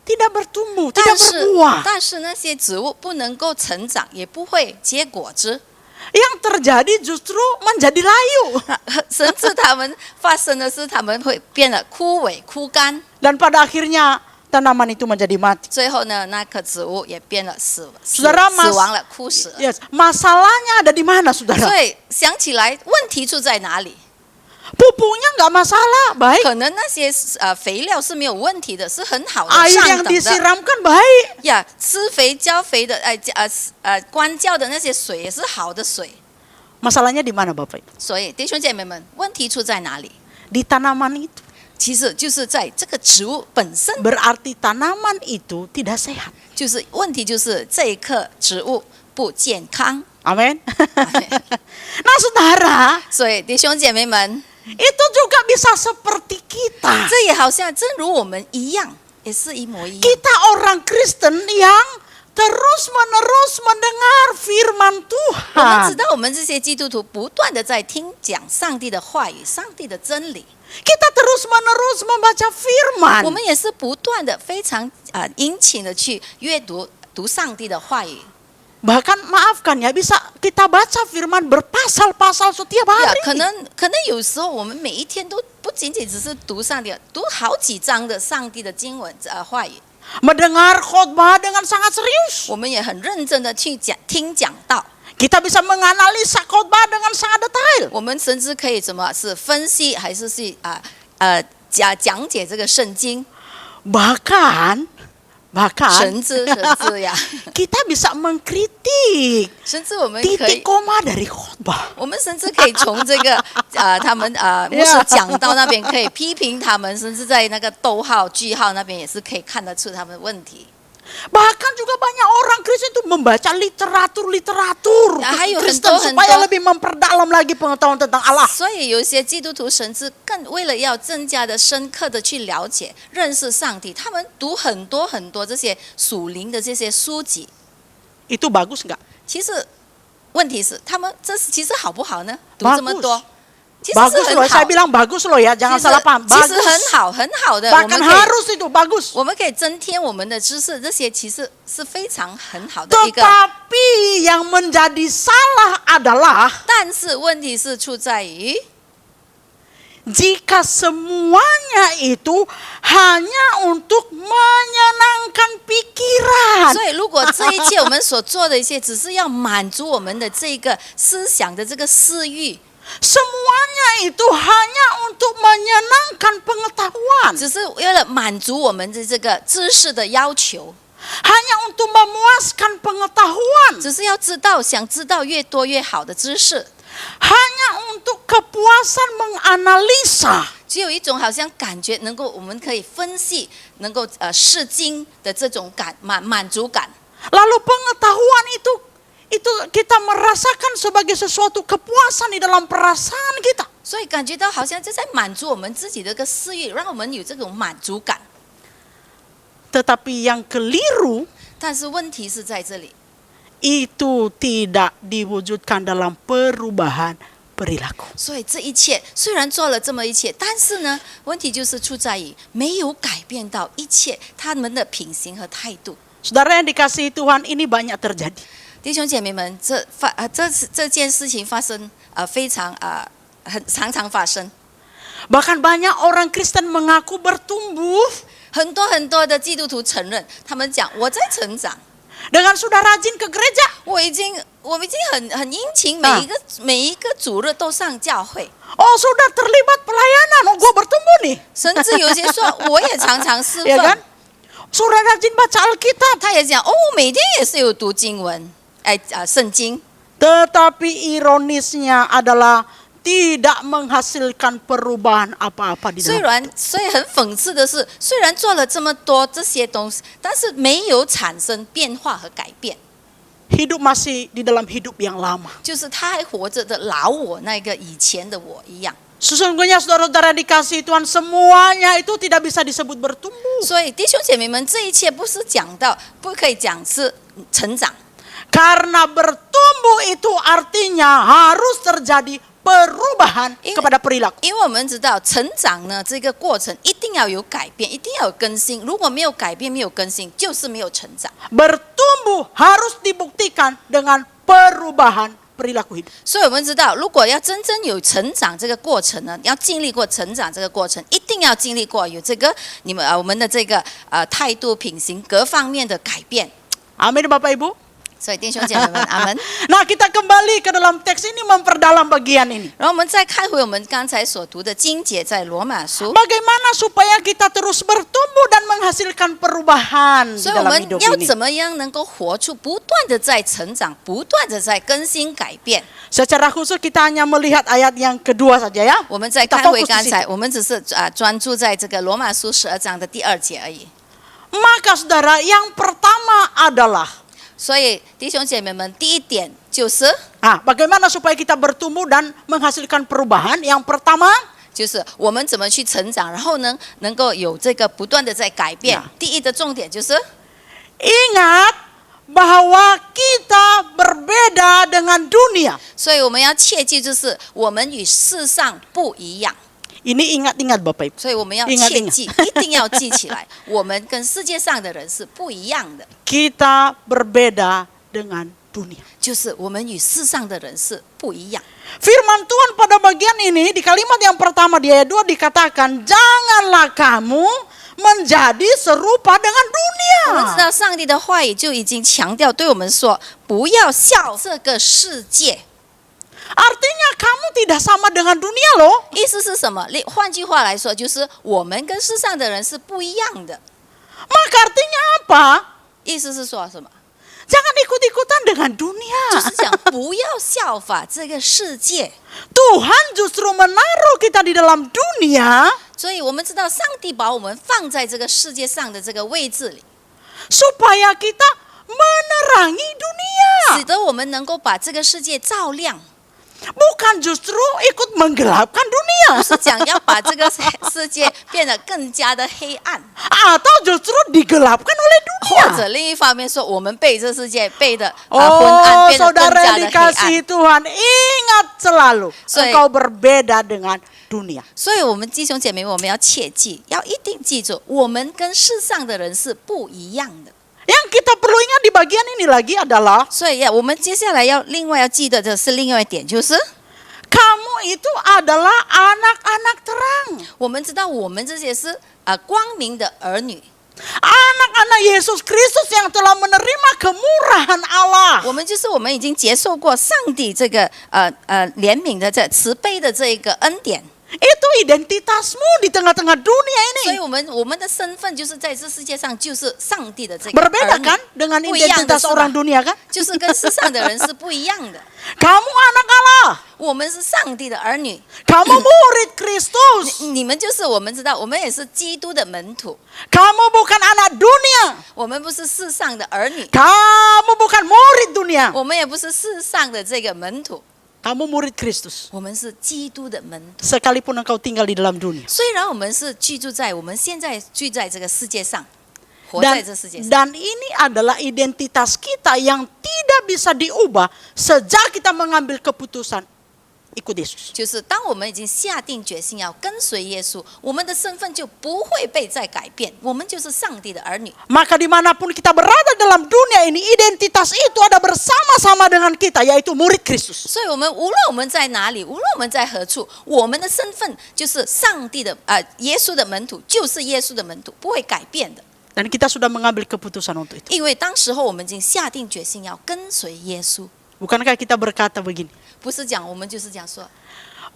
bertumbuh, tidak berbuah. 但是那些植物不能够成长，也不会结果子， Yang terjadi justru menjadi layu. 甚至它们发生的是，它们会变得枯萎、枯干， Dan pada akhirnya tanaman itu menjadi mati. 最后呢，那棵植物也变了死 Saudara, 亡了，枯死了。 Yes, masalahnya ada di mana, saudara? 所以想起来，问题出在哪里？ Pupuknya nggak masalah, baik. 可能那些肥料是没有问题的，是很好的， Air 上 yang 等的 disiramkan baik. 呀。施肥浇肥的，灌浇的那些水也是好的水。 Masalahnya di mana, Bapak Ibu? 所以弟兄姐妹们，问题出在哪里？ Di tanaman itu. 其实就是在这个植物本身， Berarti tanaman itu tidak sehat. 就是问题就是这一棵植物不健康。 Amin. Nah, saudara, 所以弟兄姐妹们， itu juga bisa seperti kita. 这也好像正如我们一样，也是一模一样。 Kita orang Kristen yang terus-menerus mendengar firman 我们知 Tuhan. 道，我们这些基督徒不断的在听讲上帝的话语、上帝的真理， Kita terus-menerus membaca 我 firman. 们也是不断的非常殷勤的去阅读上帝的话语。 Bahkan maafkan ya, bisa kita baca firman berpasal-pasal setiap 呀 hari. 可能有时候我们每一天都不仅仅只是读上帝，读好几章的上帝的经文话语， Mendengar khotbah dengan sangat serius. 我们也很认真的去听讲道。 Kita bisa menganalisa khotbah dengan sangat detail. 我们甚至可以怎么是分析，还是讲解这个圣经， Bahkan 神之呀， kita bisa mengkritik 甚至我们可 titik 以。 koma dari khotbah. 我们甚至可以从这个他们牧师讲到那边可以批评他们，甚至在那个逗号、句号那边也是可以看得出他们的问题。 Bahkan juga banyak orang Kristen itu membaca literatur Ya, hayo, Kristen hento. supaya lebih memperdalam lagi pengetahuan tentang Allah. 所以有一些基督徒甚至更为了要更加的深刻的去了解、认识上帝，他们读很多很多这些属灵的这些书籍。 Itu bagus nggak? 其实问题是，他们其实好不好呢？读 Bagus. 这么多，其实是 Bagus 很 loh, 好 saya。bilang bagus loh ya, jangan 其实 salah paham. 其实 Bagus. 很好，很好的。我 Bahkan 们可以 harus itu bagus. 我们可以增添我们的知识，这些其实是非常很好的一个。 Tetapi yang menjadi salah adalah 但是问题是出在于， jika semuanya itu hanya untuk menyenangkan pikiran. 所以如果这一切我们所做的一切，只是要满足我们的这个思想的这个私欲， Semuanya itu hanya untuk menyenangkan pengetahuan. 只是为了满足我们的这个知识的要求， Hanya untuk memuaskan pengetahuan. 只是要想知道越多越好的知识， Hanya untuk kepuasan menganalisa. 只有一种好像感觉能够我们可以分析，能够释经的这种满足感。 Lalu pengetahuan itu kita merasakan sebagai sesuatu kepuasan di dalam perasaan kita. 所以感觉到好像就在满足我们自己的一个私欲，让我们有这种满足感。 Tetapi yang keliru 但是问题是在这里， itu tidak diwujudkan dalam perubahan perilaku. 所以这一切虽然做了这么一切，但是呢，问题就是出在于没有改变到一切他们的品行和态度。 Saudara yang dikasihi Tuhan, ini banyak terjadi. 弟兄姐妹们，这件事情发生非常很常常发生。 Bahkan banyak orang Kristen mengaku bertumbuh 很多的基督徒承认，他们讲我在成长， dengan sudah rajin ke gereja. 我已经很殷勤，每一个主日都上教会， Oh, sudah terlibat pelayanan. Oh, gue bertumbuh nih. 甚至有些说我也常常侍 Ya 奉 kan?。Sudah rajin baca Alkitab. 他也讲哦，我每天也是有读经文，圣经。 Tetapi ironisnya adalah tidak menghasilkan perubahan apa-apa di 所 dalam. 以很讽刺的是，虽然做了这么多这些东西，但是没有产生变化和改变， Hidup masih di dalam hidup yang lama. 就是他还活着的老我，那个以前的我一样。 Sesungguhnya saudara-saudara dikasihi Tuhan, semuanya itu tidak bisa disebut bertumbuh. 所以弟兄姐妹们，这一切不是讲到，不可以讲是成长， Karena bertumbuh itu artinya harus terjadi perubahan kepada perilaku. 因为我们知道成长呢，这个过程一定要有改变，一定要有更新。如果没有改变，没有更新，就是没有成长。 Bertumbuh harus dibuktikan dengan perubahan perilaku hidup. 所以我们知道，如果要真正有成长这个过程呢，要经历过成长这个过程，一定要经历过有这个我们的这个态度、品行各方面的改变。 Amin Bapak Ibu. 所以弟兄姐妹们，阿门。 Nah, kita kembali ke dalam teks ini memperdalam bagian ini. 然后我们再看回我们刚才所读的经节，在罗马书。 Bagaimana supaya kita terus bertumbuh dan menghasilkan perubahan di 所以我 dalam 们 hidup 要 ini. 怎么样能够活出不断的在成长，不断的在更新改变？ Secara khusus kita hanya melihat ayat yang kedua saja ya. 我们再 Kita 看回 fokus 刚 di 才， situ. 我们只是专注在这个罗马书12章的第2节而已。 Maka saudara, yang pertama adalah 所以弟兄姐妹们，第一点就是。 bagaimana supaya kita bertumbuh dan menghasilkan perubahan? Yang pertama, 就是我们怎么去成长，然后呢，能够有这个不断的在改变。 Ya. 第一的重点就是， ingat bahwa kita berbeda dengan dunia. 所以我们要切记，就是我们与世上不一样。 Ini ingat-ingat Bapak Ibu. 所以我们要 Ingat, 切记，一定要记起来，我们跟世界上的人是不一样的， Kita berbeda dengan dunia. 就是我们与世上的人是不一样。 Firman Tuhan pada bagian ini di kalimat yang pertama di ayat 2 dikatakan, janganlah kamu menjadi serupa dengan 我们知 dunia. 道上帝的话语就已经强调对我们说，不要效这个世界。 Artinya kamu tidak sama dengan dunia loh. 意思是什么？换句话来说，就是我们跟世上的人是不一样的。 Maka artinya apa? 意思是说什么？ Jangan ikut-ikutan dengan 就 dunia. 是讲不要效法这个世界。 Tuhan justru menaruh kita di dalam dunia 所以我们知道，上帝把我们放在这个世界上的这个位置里， supaya kita menerangi dunia. 使得我们能够把这个世界照亮， Bukan justru ikut menggelapkan 不 dunia. 是讲要把这个世界变得更加的黑暗， Atau justru digelapkan oleh 或 dunia. 者另一方面说，我们被这世界被的昏暗， Oh, 变得更 saudara 加 yang 的黑 dikasihi 暗。 Tuhan, ingat selalu So- engkau berbeda dengan dunia. 所以，我们弟兄姐妹，我们要切记，要一定记住，我们跟世上的人是不一样的。 Yang kita perlu ingat di bagian ini lagi adalah 所以我们接下来要另外要记得的是另外一点，就是 kamu itu adalah anak-anak terang. 我们知道我们这些是光明的儿女， Anak-anak Yesus Kristus yang telah menerima kemurahan Allah. 我们就是我们已经接受过上帝这个怜悯的这慈悲的这一个恩典， Itu identitasmu di tengah-tengah dunia 所以 ini. 我们的身份就是在这世界上就是上帝的这个 Berbeda 儿女 kan dengan 不一样的 identitas 是吧 orang dunia kan? 就是跟世上的人是不一样的。 Kamu anak Allah. 我们是上帝的儿女， Kamu murid Kristus. 你们就是我们知道，我们也是基督的门徒， Kamu bukan anak dunia. 我们不是世上的儿女， Kamu bukan murid dunia. 我们也不是世上的这个门徒， Kamu murid Kristus. 我们是基督的门徒。 Sekalipun engkau tinggal di dalam dunia. 虽然我们是我们现在居在这个世界上，活在 Dan, 这世界上， dan ini adalah identitas kita yang tidak bisa diubah sejak kita mengambil keputusan ikut Yesus. 就是当我们已经下定决心要跟随耶稣，我们的身份就不会被再改变，我们就是上帝的儿女。 Maka dimanapun kita berada dalam dunia ini, identitas itu ada bersama-sama dengan kita, yaitu murid Kristus. 所以，无论我们在哪里，无论我们在何处，我们的身份就是上帝的耶稣的门徒，就是耶稣的门徒，不会改变的。 Dan kita sudah mengambil keputusan untuk itu. 因为当时候我们已经下定决心要跟随耶稣， Bukankah kita berkata begini? 不是讲我们就是讲说，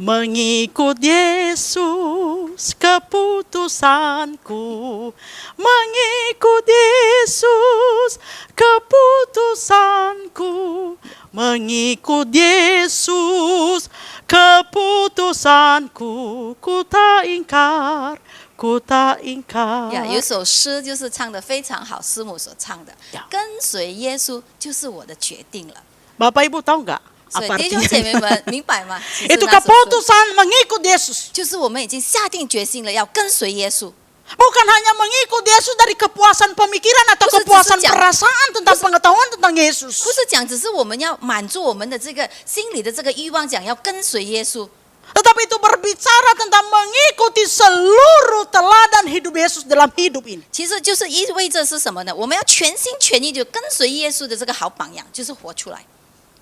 Mengikut Yesus keputusanku, mengikut Yesus keputusanku, mengikut Yesus keputusanku, ku tak ingkar, ku tak ingkar. 有首诗就是唱得非常好，师母所唱的， Ya. 跟随耶稣就是我的决定了。 Bapak Ibu tahu nggak 所以 apa 弟兄姐妹 artinya? 们明白吗？其实 Itu 那首诗 keputusan mengikut Yesus. 就是我们已经下定决心了，要跟随耶稣。 Bukan hanya mengikut Yesus dari kepuasan pemikiran atau Terus kepuasan jangan- perasaan tentang pengetahuan tentang Yesus. 不是讲只是我们要满足我们的这个心里的这个欲望，讲要跟随耶稣， Tetapi itu berbicara tentang mengikuti seluruh teladan hidup Yesus dalam hidup ini. 其实就是意味着是什么呢？我们要全心全意就跟随耶稣的这个好榜样，就是活出来。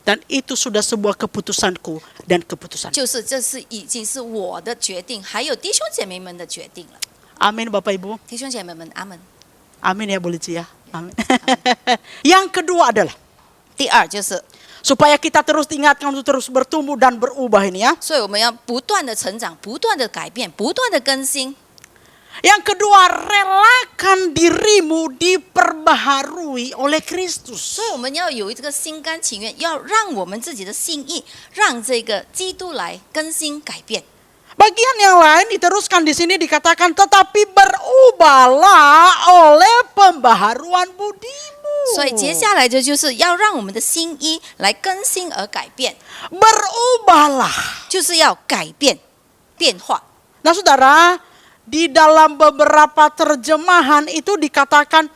Dan itu sudah sebuah keputusanku dan keputusan. 就是这是已经是我的决定，还有弟兄姐妹们的决定了。 Amin Bapak Ibu. 弟兄姐妹们，阿门。 Amin ya Bu Lici ya. Amin. Yang kedua adalah 第二就是， supaya kita terus diingatkan untuk terus bertumbuh dan berubah ini ya. 所以我们要不断的成长，不断的改变，不断的更新。 Yang kedua, relakan dirimu diperbaharui oleh Kristus. 所以我们要有这个心甘情愿，要让我们自己的心意，让这个基督来更新改变。 Bagian yang lain diteruskan di sini dikatakan tetapi berubahlah oleh pembaharuan budimu. 所以接下来的就是要让我们的心意来更新而改变， Berubahlah. 就是要改变、变化。 Nah saudara, di dalam beberapa terjemahan itu dikatakan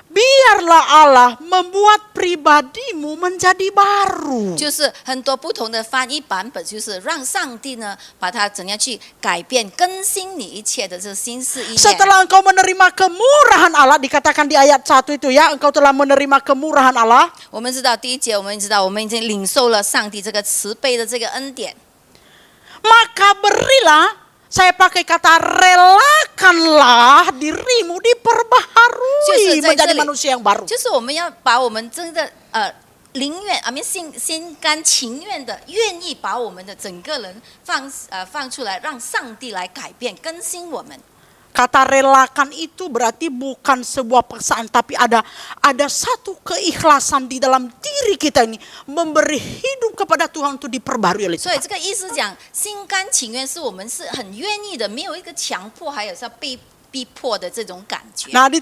biarlah Allah membuat pribadimu menjadi baru. 就是很多不同的翻译版本，就是让上帝呢，把它怎样去改变、更新你一切的这心思意念。 Setelah engkau menerima kemurahan Allah, dikatakan di ayat 1 itu ya, engkau telah menerima kemurahan Allah. 我们知道第一节，我们知道我们已经领受了上帝这个慈悲的这个恩典， Maka berilah, saya pakai kata relakanlah dirimu diperbaharui menjadi manusia yang baru. 就是我们要把我们真的宁愿心甘情愿的愿意把我们的整个人放出来，让上帝来改变更新我们。 Kata relakan itu berarti bukan sebuah paksaan, tapi ada satu keikhlasan di dalam diri kita ini memberi hidup kepada Tuhan untuk diperbarui oleh 所以 Tuhan. 这个意思讲，心甘情愿是我们是很愿意的，没有一个强迫，还有是要被逼迫的这种感觉。 Nah di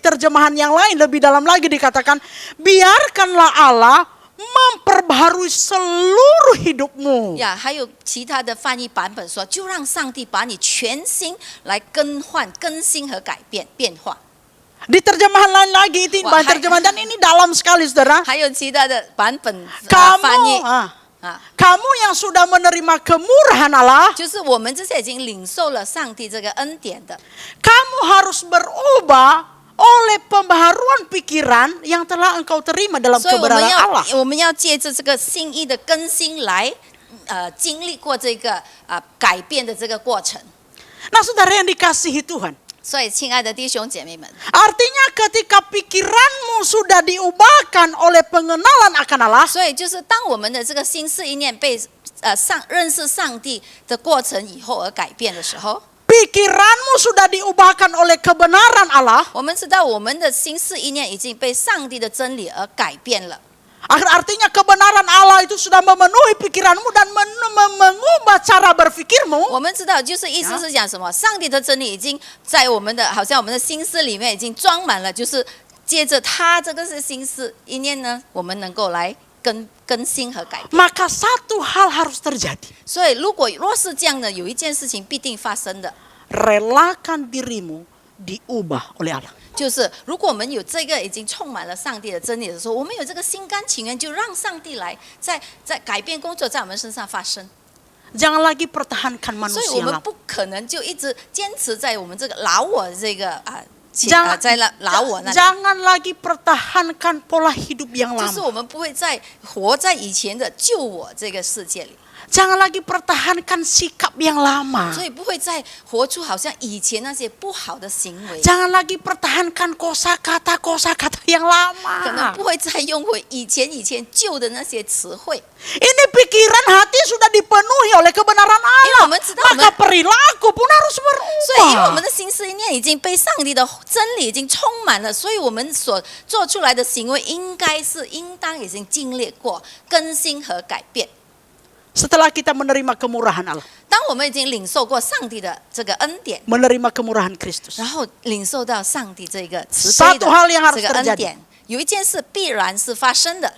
terjemahan yang lain lebih dalam lagi dikatakan biarkanlah Allah memperbaharui seluruh hidupmu. 呀，还有其他的翻译版本说，就让上帝把你全心来更换、更新和改变、变化。 Di terjemahan lain lagi itu Wah, terjemahan dan ini dalam sekali saudara. 还有其他的版本翻译 Kamu yang sudah menerima kemurahan Allah, 就是我们这些已经领受了上帝这个恩典的， kamu harus berubah oleh pembaharuan pikiran yang telah engkau terima dalam 所以 kebenaran Allah. 我们要借着这个心意的更新来经历过这个改变的这个过程。 Nah saudara yang dikasihi Tuhan, 所以，亲爱的弟兄姐妹们， artinya ketika pikiranmu sudah diubahkan oleh pengenalan akan Allah, 所以就是当我们的这个心思意念被认识上帝的过程以后而改变的时候， pikiranmu sudah diubahkan oleh kebenaran Allah, 我们知道我们的心思意念已经被上帝的真理而改变了。 artinya kebenaran Allah itu sudah memenuhi pikiranmu dan mengubah cara berpikirmu. 我们知道，就是意思是讲什么？上帝的真理已经在我们的，好像我们的心思里面已经装满了，就是接着他这个是心思意念呢，我们能够来更新和改变。 Maka satu hal harus terjadi. 所以，若是这样的，有一件事情必定发生的， Relakan dirimu diubah oleh Allah. 就是如果我们有这个已经充满了上帝的真理的时候，我们有这个心甘情愿，就让上帝来在改变工作在我们身上发生。 Jangan lagi pertahankan 所以 manusia 我们 lama. 不可能就一直坚持在我们这个老我这个在老我那里。 Jangan lagi pertahankan pola hidup yang 就是 lama. 我们不会再活在以前的旧我这个世界里， Jangan lagi pertahankan sikap yang lama. 所以不会再活出好像以前那些不好的行为， Jangan lagi pertahankan kosakata yang 可能 lama. 不会再用回以前旧的那些词汇。 Ini pikiran hati sudah dipenuhi oleh kebenaran 因为我 Allah. 们知道 Maka perilaku pun harus 所以因为我们 berubah. 的心思意念已经被上帝的真理已经充满了，所以我们所做出来的行为应当已经经历过更新和改变。 Setelah kita menerima kemurahan Allah, 当我们已经领受过上帝的这个恩典， menerima kemurahan Kristus, 然后领受到上帝这个慈悲 Satu hal yang 的 harus 这个恩 terjadi. 典，有一件事必然是发生的，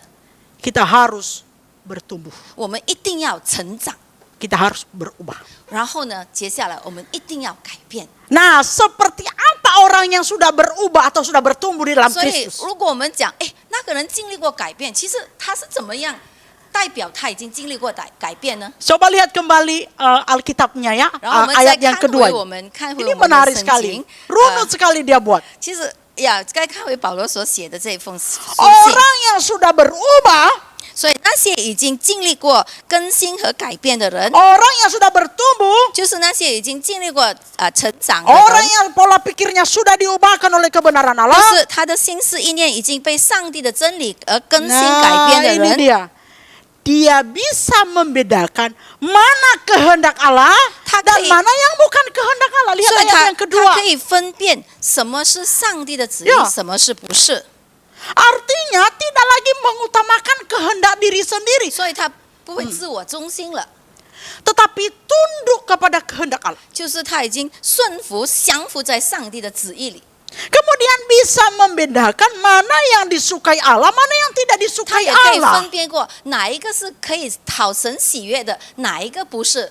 kita harus bertumbuh. 我们一定要成长。 Kita harus berubah. 然后呢，接下来我们一定要改变。 Nah, seperti apa orang yang sudah berubah atau sudah bertumbuh di dalam 所以， Kristus? 如果我们讲，那个人经历过改变，其实他是怎么样代表他已经经历过改变呢？ Coba lihat kembali Alkitabnya ya, 然后我们再 ayat yang 看 kedua. 回我们看回 Ini 我们 menarik 的圣 sekali. 经， Runut sekali dia buat. 其实该看回保罗所写的这封书信。 Orang yang sudah berubah 所以那些已经经历过更新和改变的人， orang yang sudah bertumbuh, 就是那些已经经历过成长的 orang 人， yang pola pikirnya sudah diubahkan oleh kebenaran 就 Allah. 是他的心思意念已经被上帝的真理而更新改 Nah, 变的 ini 人， dia. Dia bisa membedakan mana kehendak Allah Tak dan kei- mana yang bukan kehendak Allah. Lihat 所以 ayat 他 yang kedua. 可以分辨什么是上帝的旨意 Ya 什么是不是， Artinya tidak lagi mengutamakan kehendak diri sendiri, 所以他不会自我中心了， tetapi tunduk kepada kehendak Allah. 就是他已经顺服降服在上帝的旨意里， Kemudian bisa membedakan mana yang disukai Allah, mana yang tidak 他 disukai 也可以 Allah. 分辨过哪一个是可以讨神喜悦的，哪一个不是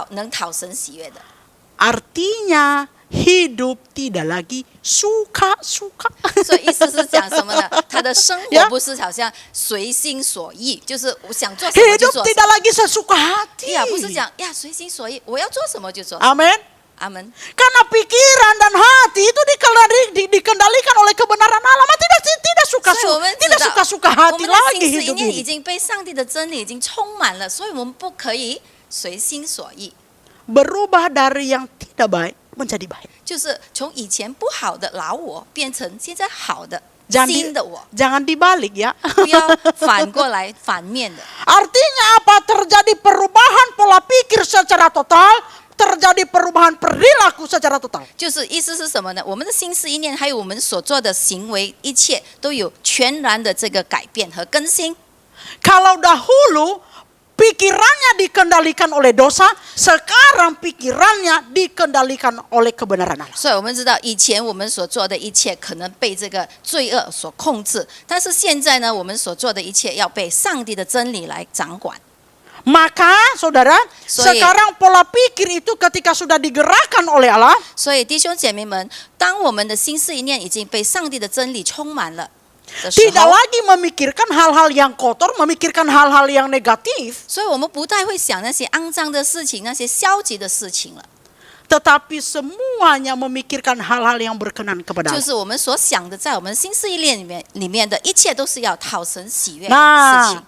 能讨神喜悦的。 Artinya hidup tidak lagi suka-suka. 所以意思是讲什么呢？他的生活 Ya 不是好像随心所欲，就是我想做什么就 Hidup 做什 tidak 么。 lagi sesuka hati. 呀，不是讲呀随心所欲，我要做什么就做什么。 Amin. 阿门。 Karena pikiran dan hati itu dikendalikan oleh kebenaran Allah. Tidak 所以我们知 tidak 道， suka-suka 我 hati 们的 lagi 心思意 hidup 念 ini. 已经被上帝的真理已经充满了，所以我们不可以随心所欲， Berubah dari yang tidak baik menjadi baik. 就是从以前不好的老我变成现在好的 Jangan 新的我， dibalik ya. 不要反过来反面的。 Artinya apa? Terjadi perubahan pola pikir secara total, terjadi perubahan perilaku secara total. 就是意思是什么呢？我们的心思意念，还有我们所做的行为，一切都有全然的这个改变和更新。 Kalau dahulu pikirannya dikendalikan oleh dosa, sekarang pikirannya dikendalikan oleh kebenaran Allah. 所以我们知道，以前我们所做的一切可能被这个罪恶所控制，但是现在呢，我们所做的一切要被上帝的真理来掌管。 Maka saudara, sekarang pola pikir itu ketika sudah digerakkan oleh Allah, 所以弟兄姐妹们，当我们的心思意念已经被上帝的真理充满了的时 tidak 候， lagi memikirkan hal-hal yang kotor, memikirkan hal-hal yang negatif, 所以我们不太会想那些肮脏的事情、那些消极的事情了， tetapi semuanya memikirkan hal-hal yang berkenan kepada 就 Allah. 是我们所想的，在我们心思意念里面的一切，都是要讨神喜悦的事 Nah, 情。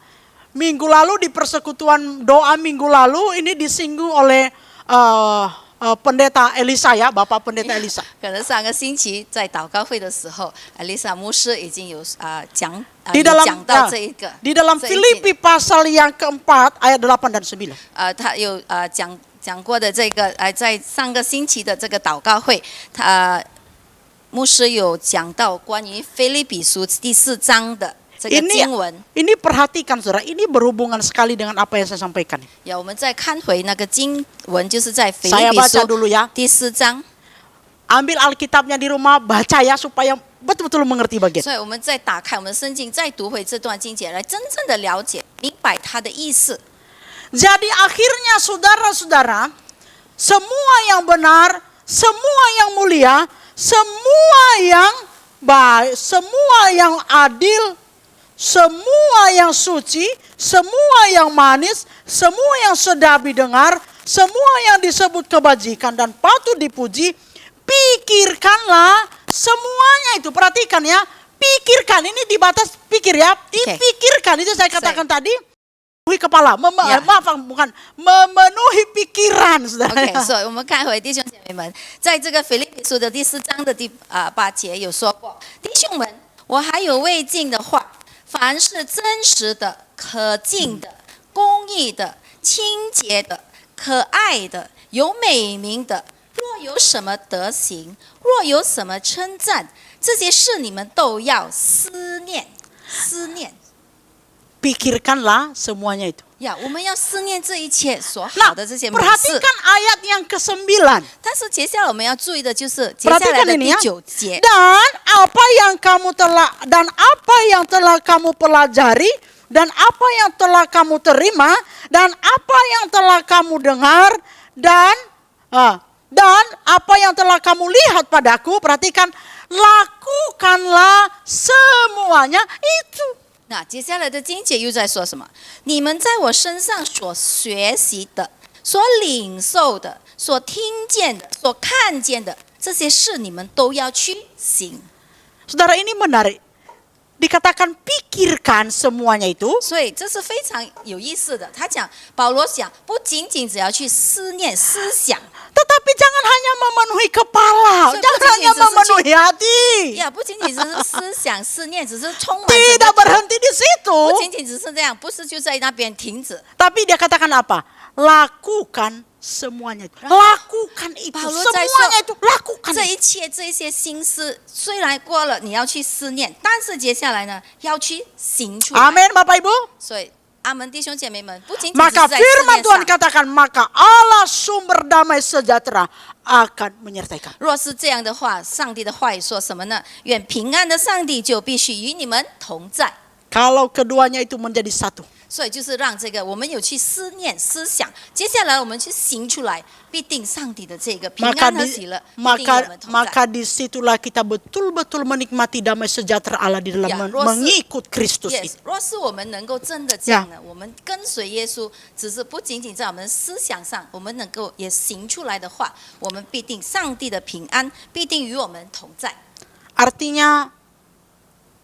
minggu lalu di persekutuan doa minggu lalu ini disinggung oleh pendeta Elisa ya, Bapak Pendeta Elisa. 可能上个星期在祷告会的时候，Elisa 牧师已经有讲 Di 有 dalam 讲到这一个， di dalam 这一节 Filipi pasal yang keempat ayat 8 dan 9. 他有讲过的这个在上个星期的这个祷告会，他牧师有讲到关于腓立比书第4章的这个经文。 Ini perhatikan saudara, ini berhubungan sekali dengan apa yang saya sampaikan. 我们再看回那个经文，就是在腓 Saya 立比 baca 书 dulu ya. 第4章。 Ambil Alkitabnya di rumah, baca ya supaya betul-betul mengerti bagian. 所以我们再打开我们的圣经，再读回这段经节，来真正的了解、明白它的意思。 Jadi akhirnya saudara-saudara, semua yang benar, semua yang mulia, semua yang baik, semua yang adil, semua yang suci, semua yang manis, semua yang sedap didengar, semua yang disebut kebajikan dan patut dipuji, pikirkanlah semuanya itu. Perhatikan ya, pikirkan, ini di batas pikir ya, dipikirkan, itu saya katakan tadi. Memenuhi kepala, Ya. maaf bukan, memenuhi pikiran, saudara. OK，所以我们看回弟兄姐妹们，在这个腓立比书的第4章的第8节有说过，弟兄们，我还有未尽的话，凡是真实的、可敬的、公义的、清洁的、可爱的、有美名的，若有什么德行，若有什么称赞，这些事你们都要思念，思念。 Pikirkanlah semuanya itu. 呀，我们要思念这一切所好 Nah, 的这些美事。 perhatikan ayat yang ke-9. 但是接下来我们要注意的就是接下来的第9节。 Dan apa yang telah kamu pelajari dan apa yang telah kamu terima dan apa yang telah kamu dengar dan apa yang telah kamu lihat padaku, perhatikan, lakukanlah semuanya itu. 那接下来的经节又在说什么？你们在我身上所学习的、所领受的、所听见的、所看见的这些事，你们都要去行。 Saudara, ini menarik. dikatakan pikirkan semuanya itu. 所以这是非常有意思的。他讲，保罗讲，不仅仅只要去思念、思想， Tetapi jangan hanya memenuhi kepala, So, jangan bukan hanya hanya memenuhi hati. 呀，不仅仅只是思想、思念，只是充满整 Tidak 个头 berhenti di situ. 不仅仅只是这样，不是就在那边停止。 Tapi dia katakan apa? Lakukan semuanya itu. Lakukan itu. 保罗在 Semuanya itu 说， lakukan. 这一切这一些心思，虽然过了你要去思念，但是接下来呢，要去行出来。 Amin Bapak Ibu. 所以，阿门弟兄姐妹们，不仅仅只 Maka 是在思 firman 念 Tuhan 上。 katakan, maka Allah sumber damai sejahtera akan menyertai kamu. 若是这样的话，上帝的话语说什么呢？愿平安的上帝就必须与你们同在。 Kalau keduanya itu menjadi satu. 所以就是让这个我们有去思念、思想，接下来我们去行出来，必定上帝的这个平 Maka 安和 di, 喜乐，必定与我 maka 们同在。 maka disitulah kita betul-betul menikmati damai sejahtera Allah di dalam Ya, mengikut Kristus Yes， itu. 若是我们能够真的这样呢，我们跟随耶稣，只是不仅仅在我们思想上，我们能够也行出来的话，我们必定上帝的平安必定与我们同在。 Artinya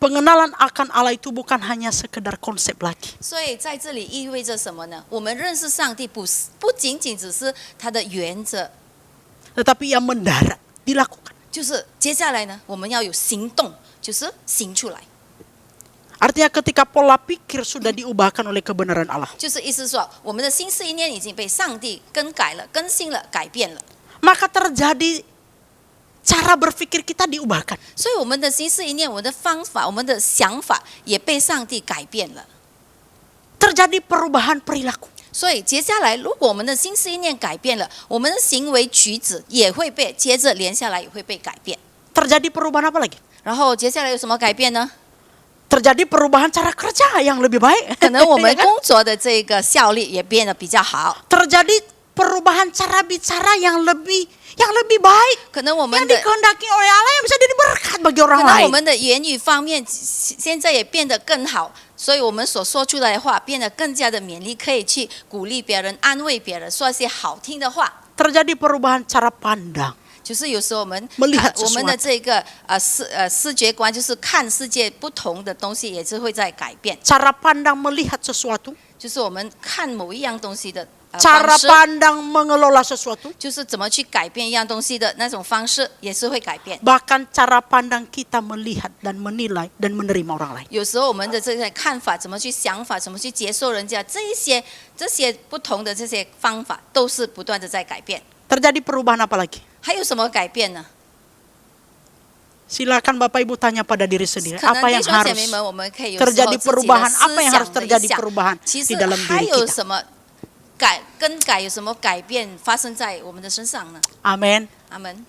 pengenalan akan Allah itu bukan hanya sekedar konsep lagi. 所以在这里意味着什么呢？我们认识上帝不仅仅只是他的原则， Tetapi yang mendarat, dilakukan. 就是接下来呢，我们要有行动，就是行出来。 Artinya ketika pola pikir sudah diubahkan oleh kebenaran Allah. 就是意思说，我们的心思意念已经被上帝更改了、更新了、改变了， Maka terjadi cara berpikir kita diubahkan. 所以我们的心思意念、我们的方法、我们的想法也被上帝改变了。 Terjadi perubahan perilaku. 所以接下来，如果我们的心思意念改变了，我们的行为举止也会被接着连下来也会被改变。 Terjadi perubahan apa lagi? 然后接下来有什么改变呢？ Terjadi perubahan cara kerja yang lebih baik. 可能我们 Ya kan? 工作的这个效率也变得比较好， Terjadi perubahan cara bicara yang lebih baik. 可能我们 Yang 的 dikehendaki oleh Allah yang bisa jadi berkat bagi 可 orang 能我 lain. 们的言语方面现在也变得更好，所以我们所说出来的话变得更加的勉励，可以去鼓励别人、安慰别人，说一些好听的话。 Terjadi perubahan cara pandang. 就是有时候我们 Melihat 看我们的这个视觉观，就是看世界不同的东西，也是会在改变。 Cara pandang melihat sesuatu. 就是我们看某一样东西的方 Cara 式， pandang mengelola sesuatu. 就是怎么去改变一样东西的那种方式，也是会改变。 Bahkan cara pandang kita melihat dan menilai dan menerima orang lain. 有时候我们的这些看法，怎么去想法，怎么去接受人家，这些不同的这些方法，都是不断的在改变。 Terjadi perubahan apa lagi? 还有什么改变呢？ Silakan Bapak Ibu tanya pada diri sendiri. 可能 Apa 弟 yang 兄姐 harus 妹们，我们可以有时候 terjadi 自己的 perubahan? 思 Apa yang 想 harus 的一 terjadi 下， perubahan 其 di 实 dalam 还 diri 有 kita? 什么更改有什么改变发生在我们的身上呢？ Amin. 阿门。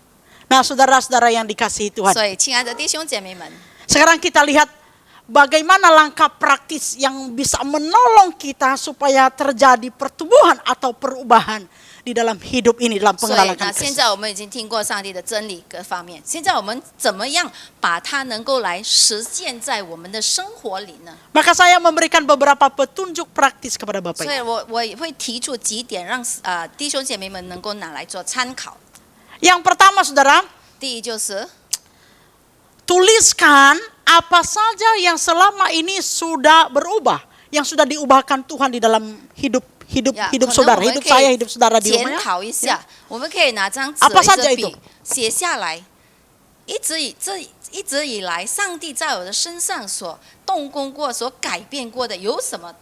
Nah, saudara-saudara yang dikasihi Tuhan. 所以，亲爱的弟兄姐妹们， Sekarang kita lihat bagaimana langkah praktis yang bisa menolong kita supaya terjadi pertumbuhan atau perubahan di dalam hidup ini, dalam 所以 pengenalan 那现 Kristus. 在我们已经听过上帝的真理各方面，现在我们怎么样把它能够来实践在我们的生活里呢？ Maka saya memberikan beberapa petunjuk praktis kepada Bapak 所以 Ibu. 我也会提出几点，让弟兄姐妹们能够拿来做参考。 Yang pertama, saudara, 第一就是， tuliskan apa saja yang selama ini sudah berubah, yang sudah diubahkan Tuhan di dalam hidup 呀 saudara, 可能我们 hidup 可 saya, 以 hidup saudara di 检 rumah. 讨一 Ya. 下，我们可以拿张纸、 Apa 一 saja 支 itu? 笔写下来，一直以来，上帝在我的身上所动工过、所改变过的有什么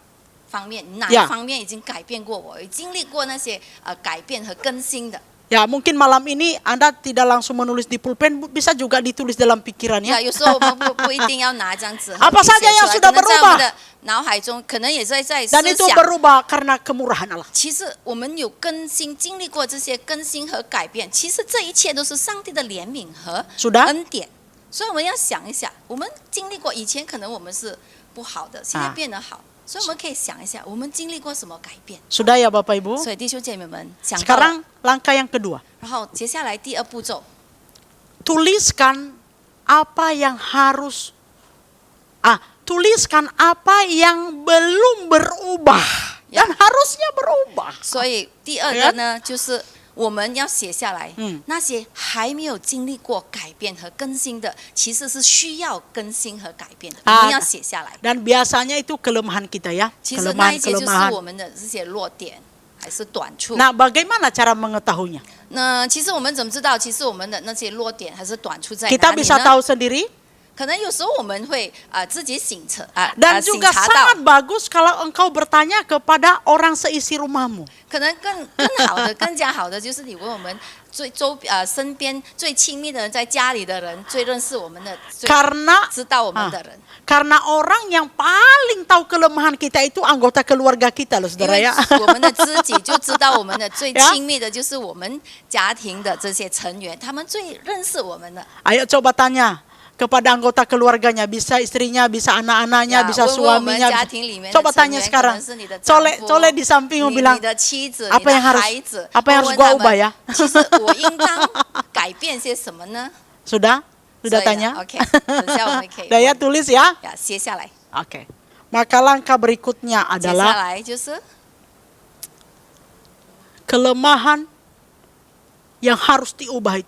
方面？哪一 Ya. 方面已经改变过我？有经历过那些改变和更新的？ Ya, mungkin malam ini Anda tidak langsung menulis di pulpen, bisa juga ditulis dalam pikirannya. 呀，有时候我们不一定要拿一张纸， Apa 和笔 saja 写 yang 出来 sudah 可能在我 berubah 们的脑海中，可能也在思 Dan itu 想。 berubah karena kemurahan Allah. 其实我们有更新，经历过这些更新和改变，其实这一切都是上帝的怜悯和 Sudah? 恩典。所以我们要想一下，我们经历过以前可能我们是不好的，现在变得好，所以我们可以想一下，我们经历过什么改变。 Sudah ya Bapak Ibu? 所以弟兄姐妹们想到了， Sekarang langkah yang kedua. 然后接下来第二步骤， Tuliskan apa yang harus tuliskan apa yang belum berubah Ya. dan harusnya berubah. 所以第二个呢，就是我们要写下来，嗯那些还没有经历过改变和更新的，其实是需要更新和改变的，我们要写下来。 Dan biasanya itu kelemahan kita ya, 其实那一些就是我 kelemahan-kelemahan. 们的这些弱点还是短处。 Nah, bagaimana cara mengetahuinya? 那其实我们怎么知道，其实我们的那些弱点还是短处在哪 Kita 里 bisa 呢？ tahu sendiri. 可能有时候我们会自己醒察 Dan 醒 juga 察到 sangat，bagus kalau engkau bertanya kepada orang seisi rumahmu. 可能更好的、更加好的就是你问我们身边最亲密的人，在家里的人，最认识我们的，最 Karena 知道我们的人。 karena orang yang paling tahu kelemahan kita itu anggota keluarga kita loh 因 saudara 为 ya. 我们的知己就知道我们的最亲密的就是我们家庭的这些成员，他们最认识我们的。 Ayo coba tanya kepada anggota keluarganya, bisa istrinya, bisa anak-anaknya, 呀 bisa 问问我们 suaminya. 家 bisa- 庭里面的 Coba 成 tanya 员，可 sekarang. 能是你的丈夫， Cole di sampingmu 你 bilang, 的妻子， apa 你 yang 的 harus 孩子， apa yang harus 问 gua 他 ubah 们 ya? 其实我应当改变些什么呢？ Sudah? 所 Sudah 以呢 tanya? OK，等下我们可以 Udah ya 问 tulis ya. 呀，写下来。 Oke. Maka langkah berikutnya 接下 adalah 来就是 kelemahan yang harus diubah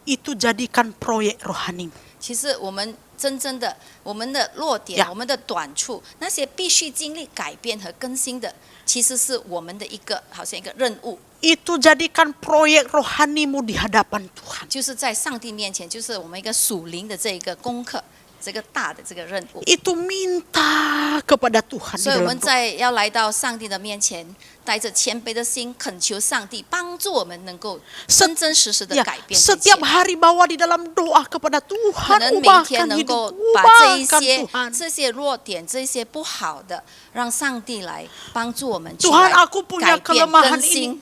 itu jadikan proyek rohani. 其实我们真正的我们的弱点 呀 我们的短处，那些必须经历改变和更新的，其实是我们的一个好像一个任务， Itu jadikan proyek rohanimu di hadapan Tuhan. 就是在上帝面前，就是我们一个属灵的这一个功课，这个大的这个任务。 Itu minta kepada Tuhan di 所以我 dalam 们 doa. 在要来到上帝的面前，带着谦卑的心，恳求上帝帮助我们能够真真实实的 Ya, 改变这一切 setiap。hari bawa di dalam doa kepada 可 Tuhan, 能每 ubahkan 天能 hidup, 够把这一 ubahkan 些 Tuhan. 这些弱点、这些不好的，让上帝来帮助我们去 Tuhan, 来 aku punya 改变 kelemahan 更 ini. 新。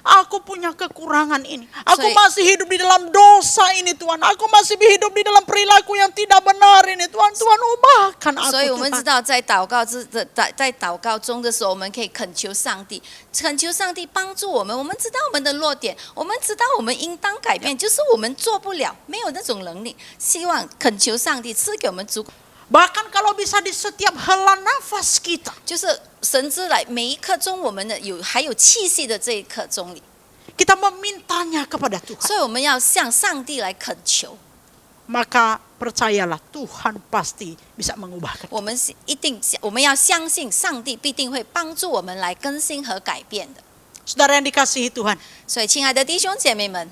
Aku punya kekurangan ini. Aku Saya- masih hidup di dalam dosa ini Tuhan. Aku masih hidup di dalam perilaku yang tidak benar ini Tuhan. Tuhan ubahkan 所以我 aku 们知 Tuhan. 道，在祷告中的时候，我们可以恳求上帝，恳求上帝帮助我们。我们知道我们的弱点，我们知道我们应当改变，就是我们做不了，没有那种能力。希望恳求上帝赐给我们足够， Bahkan kalau bisa di setiap hela nafas kita. 就是神之来每一刻钟我们的还有气息的这一刻钟里， Kita memintanya kepada Tuhan. 所以我们要向上帝来恳求。 Maka percayalah Tuhan pasti bisa mengubahkan. 我们我们要相信上帝必定会帮助我们来更新和改变的。 Saudara yang dikasihi Tuhan. 所以，亲爱的弟兄姐妹们，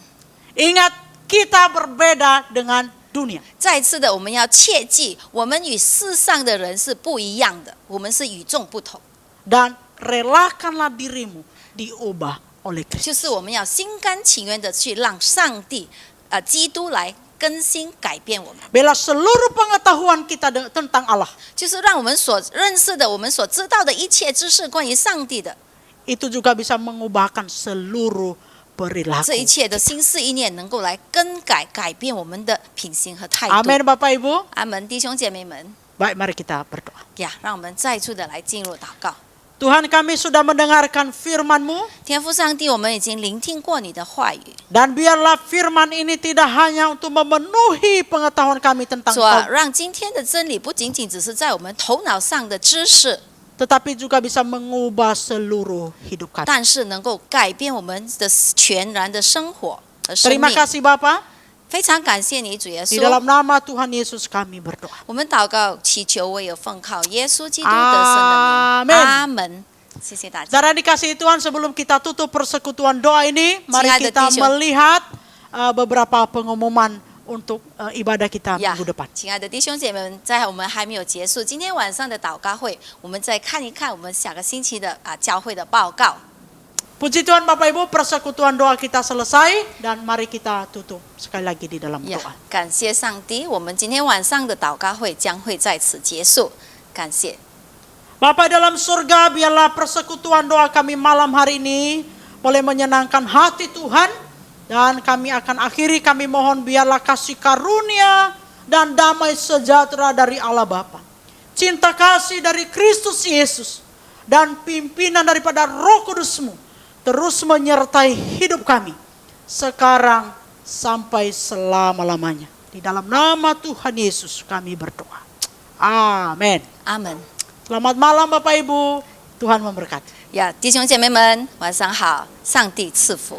Ingat kita berbeda dengan dunia. 再次的，我们要切记，我们与世上的人是不一样的，我们是与众不同。 Dan relakanlah dirimu diubah oleh 就 Kristus. 是我们要心甘情愿的去让上帝，基督来更新改变我们， Bela seluruh pengetahuan kita tentang Allah. 就是让我们所认识的、我们所知道的一切知识关于上帝的 Itu juga bisa mengubahkan seluruh perilaku. 这一切的心思意念，能够来改变我们的品行和态度。 Amin Bapak Ibu. 阿门，弟兄姐妹们 Baik, mari kita berdoa. 呀，让我们再次的来进入祷告。 Tuhan, kami sudah mendengarkan firman-Mu. 天父上帝，我们已经聆听过你的话语， Dan biarlah firman ini tidak hanya untuk memenuhi pengetahuan kami tentang 主啊， Kau, 让今天的真理不仅仅只是在我们头脑上的知识， tetapi juga bisa mengubah seluruh hidup kami. 但是能够改变我们的全然的生活和生 Terima 命。 kasih Bapa. 非常感谢你，主耶 Di 稣。 dalam nama Tuhan Yesus kami berdoa. 我们祷告祈求，唯有奉靠耶稣基督得胜的名。 Amin 阿门。谢谢大家。 Saudara dikasihi Tuhan, sebelum kita tutup persekutuan doa ini, mari Singkat kita detik, melihat beberapa pengumuman untuk ibadah kita 呀 minggu depan. 亲爱的弟兄姐妹们，在我们还没有结束今天晚上的祷告会，我们再看一看我们下个星期的教会的报告。 Puji Tuhan Bapak Ibu, persekutuan doa kita selesai dan mari kita tutup sekali lagi di dalam 呀 doa. 感谢上帝，我们今天晚上的祷告会将会在此结束。感谢。 Bapa dalam surga, biarlah persekutuan doa kami malam hari ini boleh menyenangkan hati Tuhan. Dan kami akan akhiri, kami mohon biarlah kasih karunia dan damai sejahtera dari Allah Bapa. Cinta kasih dari Kristus Yesus dan pimpinan daripada Roh Kudus-Mu terus menyertai hidup kami sekarang sampai selama-lamanya. Di dalam nama Tuhan Yesus kami berdoa. Amin. 阿门。 Selamat malam Bapak Ibu, Tuhan memberkati. 呀，弟兄姐妹们，晚上好，上帝赐福。